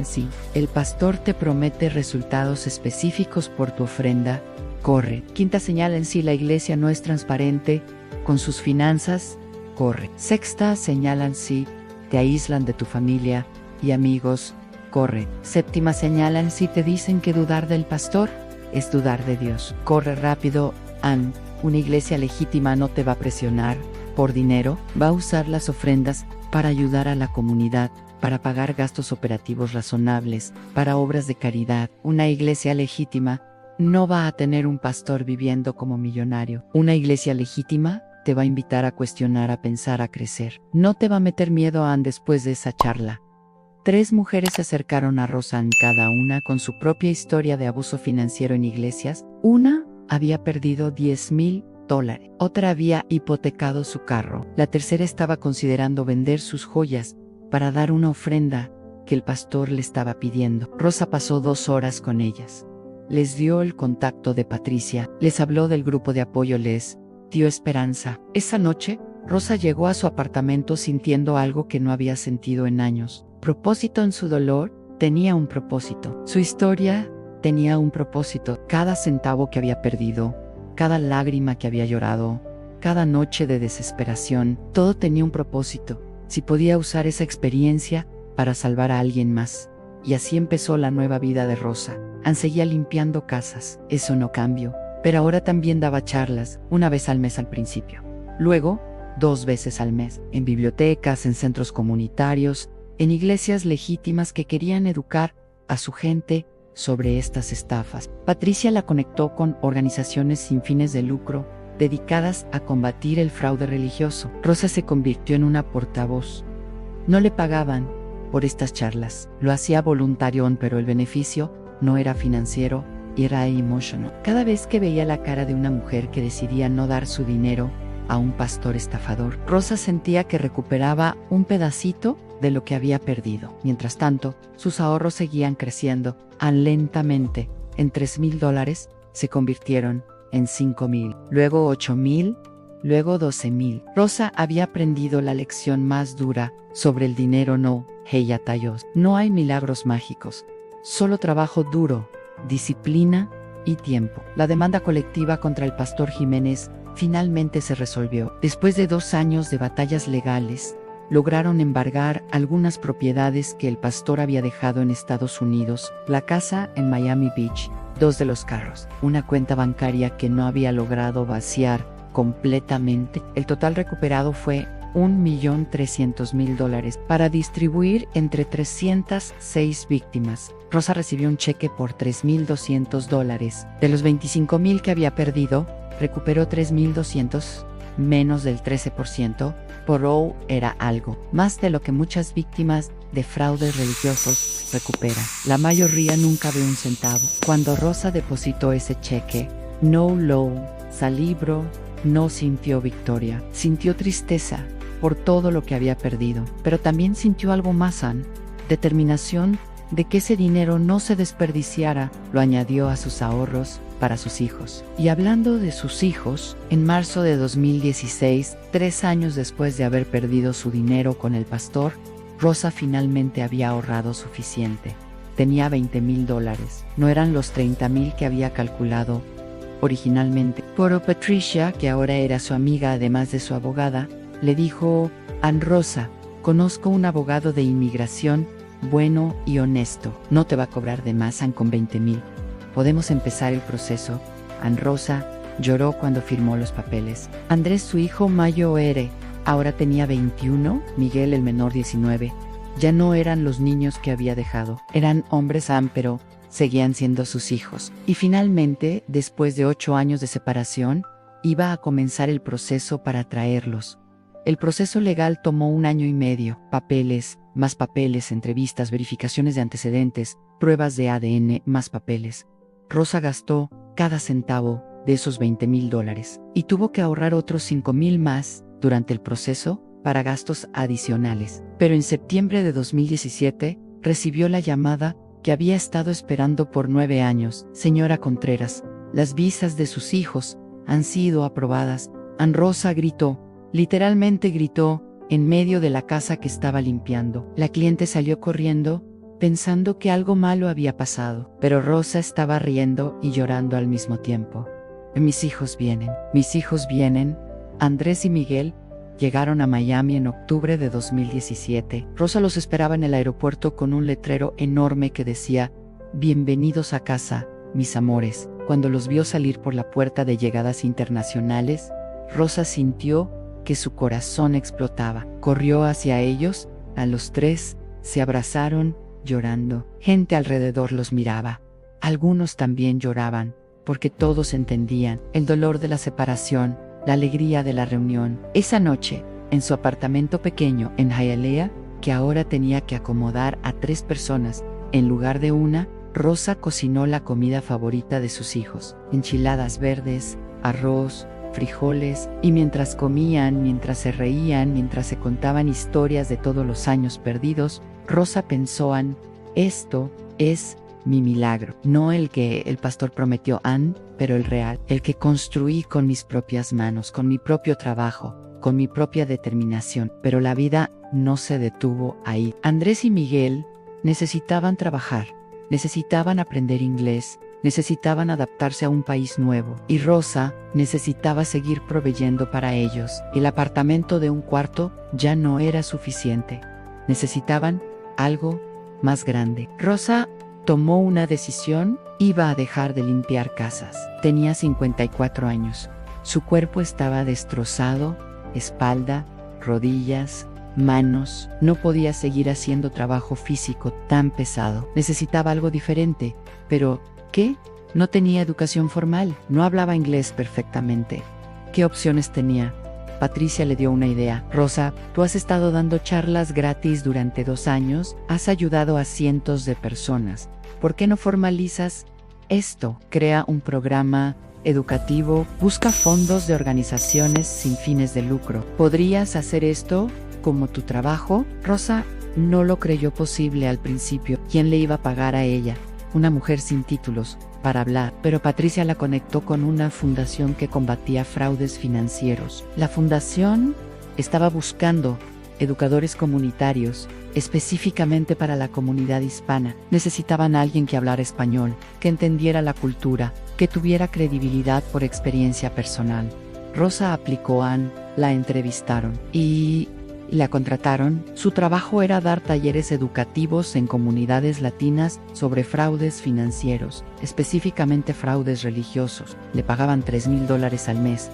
el pastor te promete resultados específicos por tu ofrenda, corre. Quinta señal, la iglesia no es transparente con sus finanzas, corre. Sexta, señalan si te aíslan de tu familia y amigos, corre. Séptima, señalan si te dicen que dudar del pastor es dudar de Dios. Corre rápido. Ann, una iglesia legítima no te va a presionar por dinero, va a usar las ofrendas para ayudar a la comunidad, para pagar gastos operativos razonables, para obras de caridad. Una iglesia legítima no va a tener un pastor viviendo como millonario. Una iglesia legítima te va a invitar a cuestionar, a pensar, a crecer. No te va a meter miedo, Ann, después de esa charla. 3 mujeres se acercaron a Rosa Ann, cada una con su propia historia de abuso financiero en iglesias. Una había perdido $10,000. Otra había hipotecado su carro. La tercera estaba considerando vender sus joyas para dar una ofrenda que el pastor le estaba pidiendo. Rosa pasó 2 horas con ellas. Les dio el contacto de Patricia, les habló del grupo de apoyo, les dio esperanza. Esa noche, Rosa llegó a su apartamento sintiendo algo que no había sentido en años. Propósito en su dolor, tenía un propósito. Su historia tenía un propósito. Cada centavo que había perdido, cada lágrima que había llorado, cada noche de desesperación, todo tenía un propósito. Si podía usar esa experiencia para salvar a alguien más. Y así empezó la nueva vida de Rosa. Ann seguía limpiando casas. Eso no cambió. Pero ahora también daba charlas, 1 vez al mes al principio. Luego, 2 veces al mes, en bibliotecas, en centros comunitarios, en iglesias legítimas que querían educar a su gente sobre estas estafas. Patricia la conectó con organizaciones sin fines de lucro dedicadas a combatir el fraude religioso. Rosa se convirtió en una portavoz. No le pagaban por estas charlas. Lo hacía voluntario, pero el beneficio no era financiero, era emotional. Cada vez que veía la cara de una mujer que decidía no dar su dinero a un pastor estafador, Rosa sentía que recuperaba un pedacito de lo que había perdido. Mientras tanto, sus ahorros seguían creciendo. Ann lentamente, en $3,000, se convirtieron en 5,000, luego 8,000, luego 12,000. Rosa había aprendido la lección más dura sobre el dinero. No hay milagros mágicos, solo trabajo duro, disciplina y tiempo. La demanda colectiva contra el pastor Jiménez finalmente se resolvió. Después de 2 años de batallas legales, lograron embargar algunas propiedades que el pastor había dejado en Estados Unidos, la casa en Miami Beach, 2 de los carros, una cuenta bancaria que no había logrado vaciar completamente. El total recuperado fue $1,300,000 para distribuir entre 306 víctimas. Rosa recibió un cheque por $3,200. De los 25,000 que había perdido, recuperó 3,200, menos del 13%. Por hoy era algo más de lo que muchas víctimas de fraudes religiosos recuperan. La mayoría nunca ve un centavo. Cuando Rosa depositó ese cheque, no lo celebró, no sintió victoria, sintió tristeza por todo lo que había perdido, pero también sintió algo más, Ann, determinación de que ese dinero no se desperdiciara. Lo añadió a sus ahorros para sus hijos. Y hablando de sus hijos, en marzo de 2016, 3 años después de haber perdido su dinero con el pastor, Rosa finalmente había ahorrado suficiente. Tenía $20,000, no eran los 30,000 que había calculado originalmente. Pero Patricia, que ahora era su amiga además de su abogada, le dijo: Ann, Rosa, conozco un abogado de inmigración bueno y honesto. No te va a cobrar de más, Ann, con 20,000. Podemos empezar el proceso. Ann Rosa lloró cuando firmó los papeles. Andrés, su hijo mayor, ahora tenía 21, Miguel, el menor, 19. Ya no eran los niños que había dejado. Eran hombres, Ann, pero seguían siendo sus hijos. Y finalmente, después de 8 años de separación, iba a comenzar el proceso para traerlos. El proceso legal tomó 1 año y medio. Papeles, más papeles, entrevistas, verificaciones de antecedentes, pruebas de ADN, más papeles. Rosa gastó cada centavo de esos $20,000 y tuvo que ahorrar otros 5,000 más durante el proceso para gastos adicionales. Pero en septiembre de 2017 recibió la llamada que había estado esperando por 9 años. Señora Contreras, las visas de sus hijos han sido aprobadas. Ann Rosa gritó, literalmente gritó, en medio de la casa que estaba limpiando. La cliente salió corriendo, pensando que algo malo había pasado, pero Rosa estaba riendo y llorando al mismo tiempo. Mis hijos vienen, Andrés y Miguel Llegaron a Miami en octubre de 2017. Rosa los esperaba en el aeropuerto con un letrero enorme que decía: "Bienvenidos a casa, mis amores". Cuando los vio salir por la puerta de llegadas internacionales, Rosa sintió que su corazón explotaba. Corrió hacia ellos, a los tres, se abrazaron, llorando. Gente alrededor los miraba. Algunos también lloraban, porque todos entendían el dolor de la separación, la alegría de la reunión. Esa noche, en su apartamento pequeño en Hialeah, que ahora tenía que acomodar a 3 personas, en lugar de una, Rosa cocinó la comida favorita de sus hijos: enchiladas verdes, arroz, frijoles, y mientras comían, mientras se reían, mientras se contaban historias de todos los años perdidos, Rosa pensó: esto es mi milagro, no el que el pastor prometió, pero el real, el que construí con mis propias manos, con mi propio trabajo, con mi propia determinación. Pero la vida no se detuvo ahí. Andrés y Miguel necesitaban trabajar, necesitaban aprender inglés, necesitaban adaptarse a un país nuevo, y Rosa necesitaba seguir proveyendo para ellos. El apartamento de un cuarto ya no era suficiente. Necesitaban algo más grande. Rosa tomó una decisión: iba a dejar de limpiar casas. Tenía 54 años. Su cuerpo estaba destrozado, espalda, rodillas, manos. No podía seguir haciendo trabajo físico tan pesado. Necesitaba algo diferente. Pero ¿qué? No tenía educación formal, no hablaba inglés perfectamente. ¿Qué opciones tenía? Patricia le dio una idea. Rosa, tú has estado dando charlas gratis durante 2 años, has ayudado a cientos de personas. ¿Por qué no formalizas esto? Crea un programa educativo, busca fondos de organizaciones sin fines de lucro. ¿Podrías hacer esto como tu trabajo? Rosa no lo creyó posible al principio. ¿Quién le iba a pagar a ella, una mujer sin títulos, para hablar? Pero Patricia la conectó con una fundación que combatía fraudes financieros. La fundación estaba buscando educadores comunitarios, específicamente para la comunidad hispana. Necesitaban a alguien que hablara español, que entendiera la cultura, que tuviera credibilidad por experiencia personal. Rosa aplicó, la entrevistaron y la contrataron. Su trabajo era dar talleres educativos en comunidades latinas sobre fraudes financieros, específicamente fraudes religiosos. Le pagaban $3,000 al mes.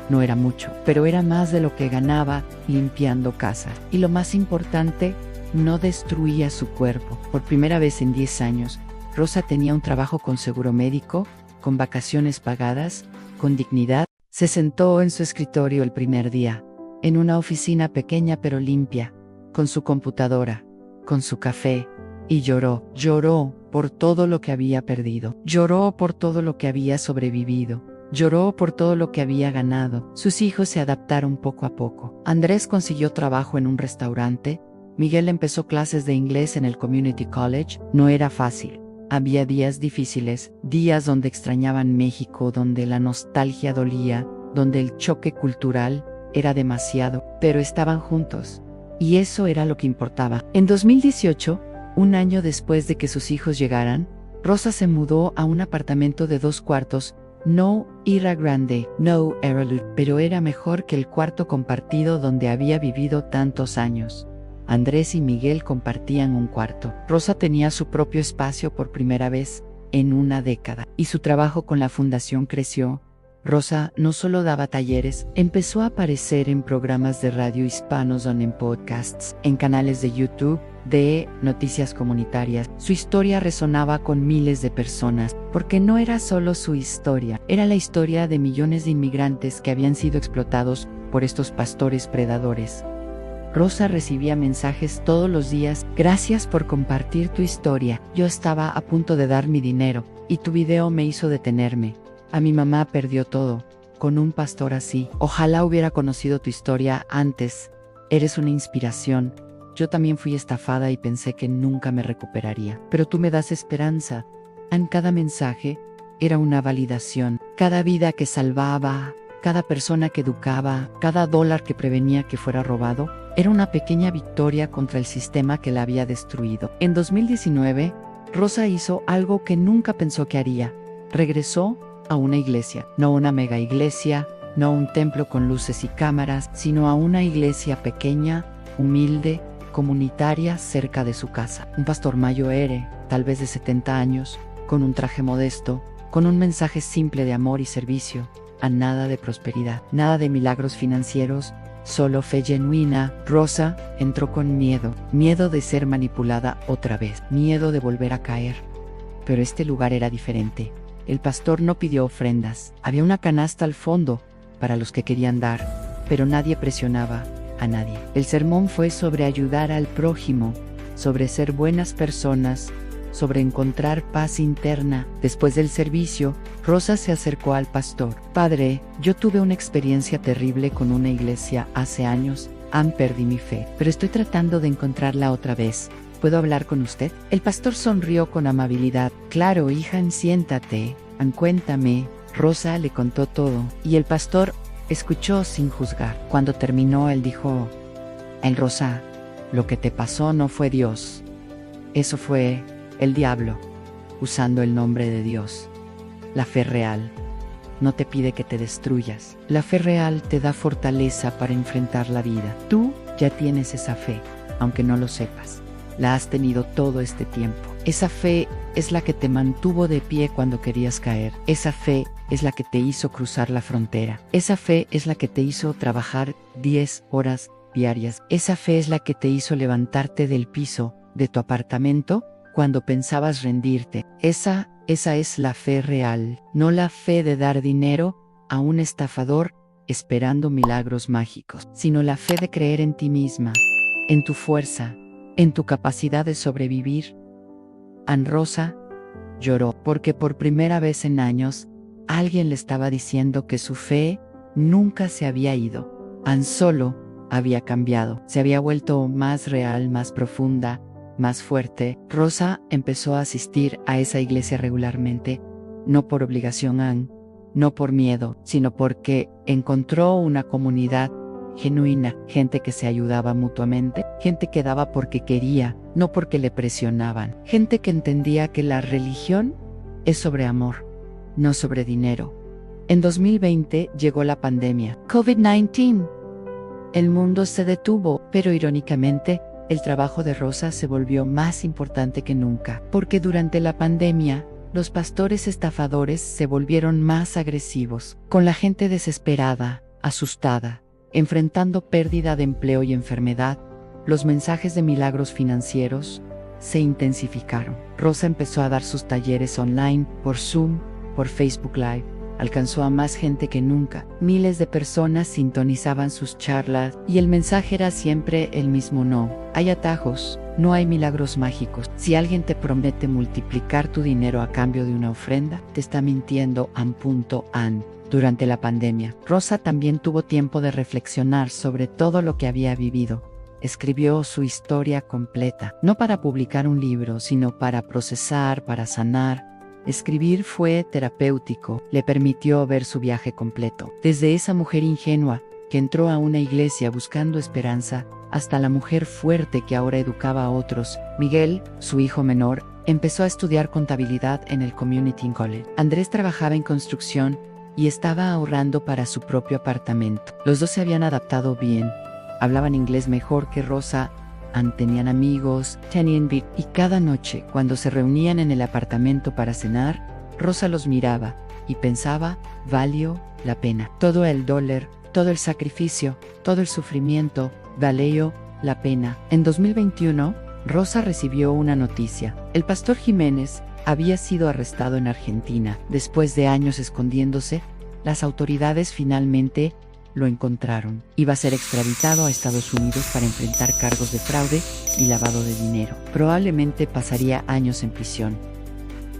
No era mucho, pero era más de lo que ganaba limpiando casas. Y lo más importante, no destruía su cuerpo. Por primera vez en 10 años, Rosa tenía un trabajo con seguro médico, con vacaciones pagadas, con dignidad. Se sentó en su escritorio el primer día, en una oficina pequeña pero limpia, con su computadora, con su café, y lloró. Lloró por todo lo que había perdido. Lloró por todo lo que había sobrevivido. Lloró por todo lo que había ganado. Sus hijos se adaptaron poco a poco. Andrés consiguió trabajo en un restaurante. Miguel empezó clases de inglés en el Community College. No era fácil. Había días difíciles, días donde extrañaban México, donde la nostalgia dolía, donde el choque cultural era demasiado, pero estaban juntos. Y eso era lo que importaba. En 2018, un año después de que sus hijos llegaran, Rosa se mudó a un apartamento de 2 cuartos. No era grande, no era lujo, pero era mejor que el cuarto compartido donde había vivido tantos años. Andrés y Miguel compartían un cuarto. Rosa tenía su propio espacio por primera vez en una década, y su trabajo con la fundación creció. Rosa no solo daba talleres, empezó a aparecer en programas de radio hispanos, en podcasts, en canales de YouTube, de noticias comunitarias. Su historia resonaba con miles de personas, porque no era solo su historia, era la historia de millones de inmigrantes que habían sido explotados por estos pastores predadores. Rosa recibía mensajes todos los días: gracias por compartir tu historia, yo estaba a punto de dar mi dinero, y tu video me hizo detenerme. A mi mamá perdió todo, con un pastor así. Ojalá hubiera conocido tu historia antes. Eres una inspiración. Yo también fui estafada y pensé que nunca me recuperaría. Pero tú me das esperanza. En cada mensaje era una validación. Cada vida que salvaba, cada persona que educaba, cada dólar que prevenía que fuera robado, era una pequeña victoria contra el sistema que la había destruido. En 2019, Rosa hizo algo que nunca pensó que haría. Regresó a una iglesia, no una mega iglesia, no a un templo con luces y cámaras, sino a una iglesia pequeña, humilde, comunitaria cerca de su casa. Un pastor mayor, tal vez de 70 años, con un traje modesto, con un mensaje simple de amor y servicio, a nada de prosperidad, nada de milagros financieros, solo fe genuina. Rosa entró con miedo, miedo de ser manipulada otra vez, miedo de volver a caer. Pero este lugar era diferente. El pastor no pidió ofrendas, había una canasta al fondo para los que querían dar, pero nadie presionaba a nadie. El sermón fue sobre ayudar al prójimo, sobre ser buenas personas, sobre encontrar paz interna. Después del servicio, Rosa se acercó al pastor. Padre, yo tuve una experiencia terrible con una iglesia hace años. Perdí mi fe, pero estoy tratando de encontrarla otra vez. ¿Puedo hablar con usted? El pastor sonrió con amabilidad. Claro, hija, siéntate. Cuéntame. Rosa le contó todo, y el pastor escuchó sin juzgar. Cuando terminó, él dijo: Rosa, lo que te pasó no fue Dios. Eso fue el diablo, usando el nombre de Dios. La fe real no te pide que te destruyas. La fe real te da fortaleza para enfrentar la vida. Tú ya tienes esa fe, aunque no lo sepas. La has tenido todo este tiempo. Esa fe es la que te mantuvo de pie cuando querías caer. Esa fe es la que te hizo cruzar la frontera. Esa fe es la que te hizo trabajar 10 horas diarias. Esa fe es la que te hizo levantarte del piso de tu apartamento cuando pensabas rendirte. Esa es la fe real, no la fe de dar dinero a un estafador esperando milagros mágicos, sino la fe de creer en ti misma, en tu fuerza, en tu capacidad de sobrevivir. Rosa lloró porque por primera vez en años alguien le estaba diciendo que su fe nunca se había ido. Solo había cambiado, se había vuelto más real, más profunda, más fuerte. Rosa empezó a asistir a esa iglesia regularmente, no por obligación, no por miedo, sino porque encontró una comunidad genuina, gente que se ayudaba mutuamente, gente que daba porque quería, no porque le presionaban, gente que entendía que la religión es sobre amor, no sobre dinero. En 2020 llegó la pandemia, COVID-19. El mundo se detuvo, pero irónicamente, el trabajo de Rosa se volvió más importante que nunca, porque durante la pandemia, los pastores estafadores se volvieron más agresivos, con la gente desesperada, asustada, enfrentando pérdida de empleo y enfermedad. Los mensajes de milagros financieros se intensificaron. Rosa empezó a dar sus talleres online, por Zoom, por Facebook Live. Alcanzó a más gente que nunca. Miles de personas sintonizaban sus charlas y el mensaje era siempre el mismo: no hay atajos, no hay milagros mágicos. Si alguien te promete multiplicar tu dinero a cambio de una ofrenda, te está mintiendo. Durante la pandemia, Rosa también tuvo tiempo de reflexionar sobre todo lo que había vivido. Escribió su historia completa, no para publicar un libro, sino para procesar, para sanar. Escribir fue terapéutico, le permitió ver su viaje completo. Desde esa mujer ingenua, que entró a una iglesia buscando esperanza, hasta la mujer fuerte que ahora educaba a otros. Miguel, su hijo menor, empezó a estudiar contabilidad en el Community College. Andrés trabajaba en construcción y estaba ahorrando para su propio apartamento. Los dos se habían adaptado bien, hablaban inglés mejor que Rosa, tenían amigos, tenían beat, y cada noche, cuando se reunían en el apartamento para cenar, Rosa los miraba y pensaba: valió la pena. Todo el dólar, todo el sacrificio, todo el sufrimiento, valió la pena. En 2021, Rosa recibió una noticia. El pastor Jiménez había sido arrestado en Argentina. Después de años escondiéndose, las autoridades finalmente lo encontraron. Iba a ser extraditado a Estados Unidos para enfrentar cargos de fraude y lavado de dinero. Probablemente pasaría años en prisión.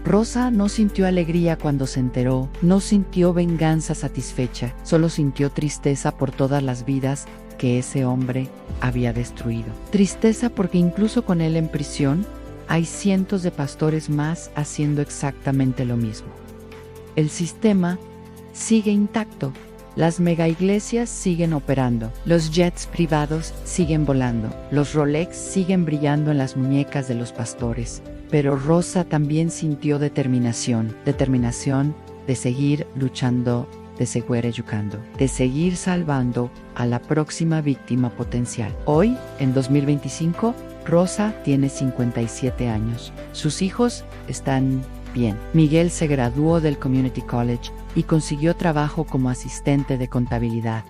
Rosa no sintió alegría cuando se enteró, no sintió venganza satisfecha, solo sintió tristeza por todas las vidas que ese hombre había destruido. Tristeza porque incluso con él en prisión, hay cientos de pastores más haciendo exactamente lo mismo. El sistema sigue intacto. Las megaiglesias siguen operando, los jets privados siguen volando, los Rolex siguen brillando en las muñecas de los pastores. Pero Rosa también sintió determinación de seguir luchando de seguir educando, de seguir salvando a la próxima víctima potencial. Hoy, en 2025, Rosa tiene 57 años. Sus hijos están bien. Miguel se graduó del Community College y consiguió trabajo como asistente de contabilidad.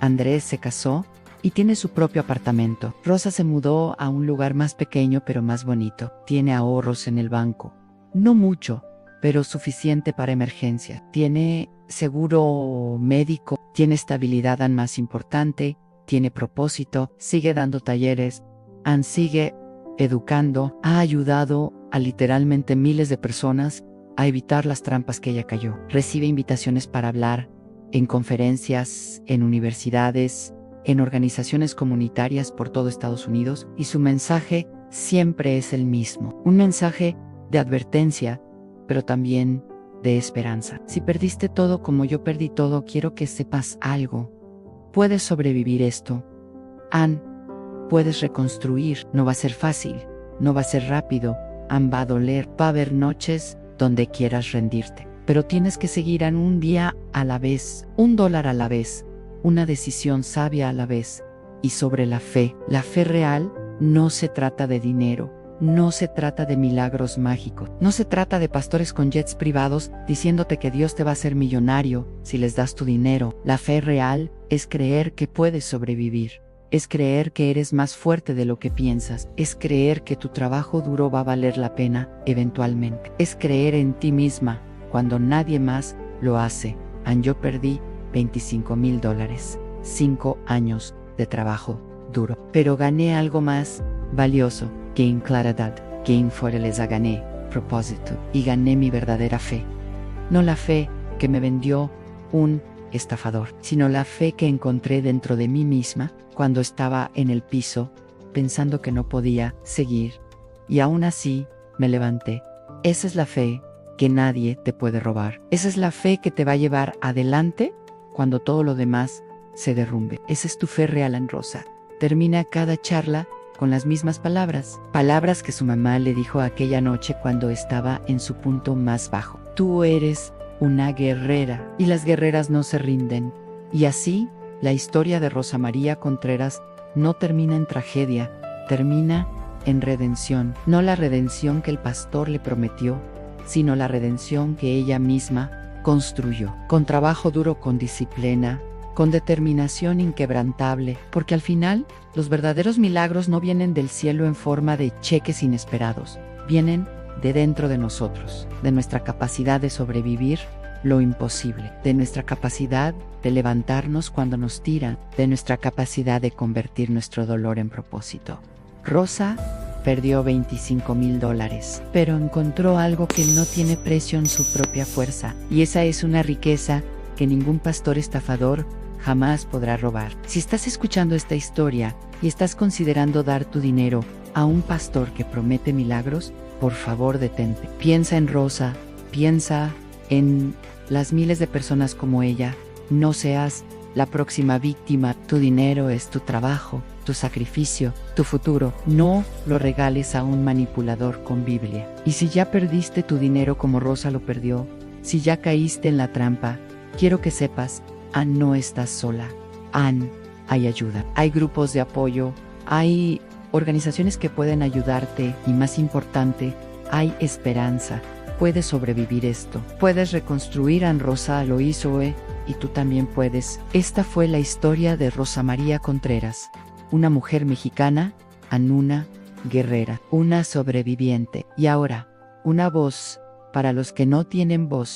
Andrés se casó y tiene su propio apartamento. Rosa se mudó a un lugar más pequeño pero más bonito. Tiene ahorros en el banco. No mucho, pero suficiente para emergencia. Tiene seguro médico, tiene estabilidad más importante, tiene propósito, sigue dando talleres, sigue educando, ha ayudado a literalmente miles de personas a evitar las trampas que ella cayó. Recibe invitaciones para hablar en conferencias, en universidades, en organizaciones comunitarias por todo Estados Unidos, y su mensaje siempre es el mismo. Un mensaje de advertencia, pero también de esperanza. Si perdiste todo como yo perdí todo, quiero que sepas algo. Puedes sobrevivir esto. Puedes reconstruir. No va a ser fácil, no va a ser rápido, va a doler, va a haber noches donde quieras rendirte. Pero tienes que seguir en un día a la vez, $1 a la vez, una decisión sabia a la vez. Y sobre la fe real no se trata de dinero. No se trata de milagros mágicos. No se trata de pastores con jets privados diciéndote que Dios te va a hacer millonario si les das tu dinero. La fe real es creer que puedes sobrevivir. Es creer que eres más fuerte de lo que piensas. Es creer que tu trabajo duro va a valer la pena eventualmente. Es creer en ti misma cuando nadie más lo hace. Yo perdí $25,000. 5 años de trabajo duro. Pero gané algo más valioso. Gain claridad, gain fortaleza, gané propósito y gané mi verdadera fe. No la fe que me vendió un estafador, sino la fe que encontré dentro de mí misma cuando estaba en el piso, pensando que no podía seguir, y aún así me levanté. Esa es la fe que nadie te puede robar. Esa es la fe que te va a llevar adelante cuando todo lo demás se derrumbe. Esa es tu fe real, en Rosa. Termina cada charla con las mismas palabras que su mamá le dijo aquella noche cuando estaba en su punto más bajo. Tú eres una guerrera y las guerreras no se rinden. Y así, la historia de Rosa María Contreras no termina en tragedia, termina en redención. No la redención que el pastor le prometió, sino la redención que ella misma construyó. Con trabajo duro, con disciplina, con determinación inquebrantable, porque al final, los verdaderos milagros no vienen del cielo en forma de cheques inesperados, vienen de dentro de nosotros, de nuestra capacidad de sobrevivir lo imposible, de nuestra capacidad de levantarnos cuando nos tiran, de nuestra capacidad de convertir nuestro dolor en propósito. Rosa perdió $25,000, pero encontró algo que no tiene precio en su propia fuerza, y esa es una riqueza que ningún pastor estafador jamás podrá robar. Si estás escuchando esta historia y estás considerando dar tu dinero a un pastor que promete milagros, por favor detente. Piensa en Rosa, piensa en las miles de personas como ella. No seas la próxima víctima. Tu dinero es tu trabajo, tu sacrificio, tu futuro. No lo regales a un manipulador con Biblia. Y si ya perdiste tu dinero como Rosa lo perdió, si ya caíste en la trampa, quiero que sepas, no estás sola. Hay ayuda. Hay grupos de apoyo, hay organizaciones que pueden ayudarte y, más importante, hay esperanza. Puedes sobrevivir esto. Puedes reconstruir. Rosa lo hizo, y tú también puedes. Esta fue la historia de Rosa María Contreras, una mujer mexicana, una guerrera, una sobreviviente y ahora una voz para los que no tienen voz.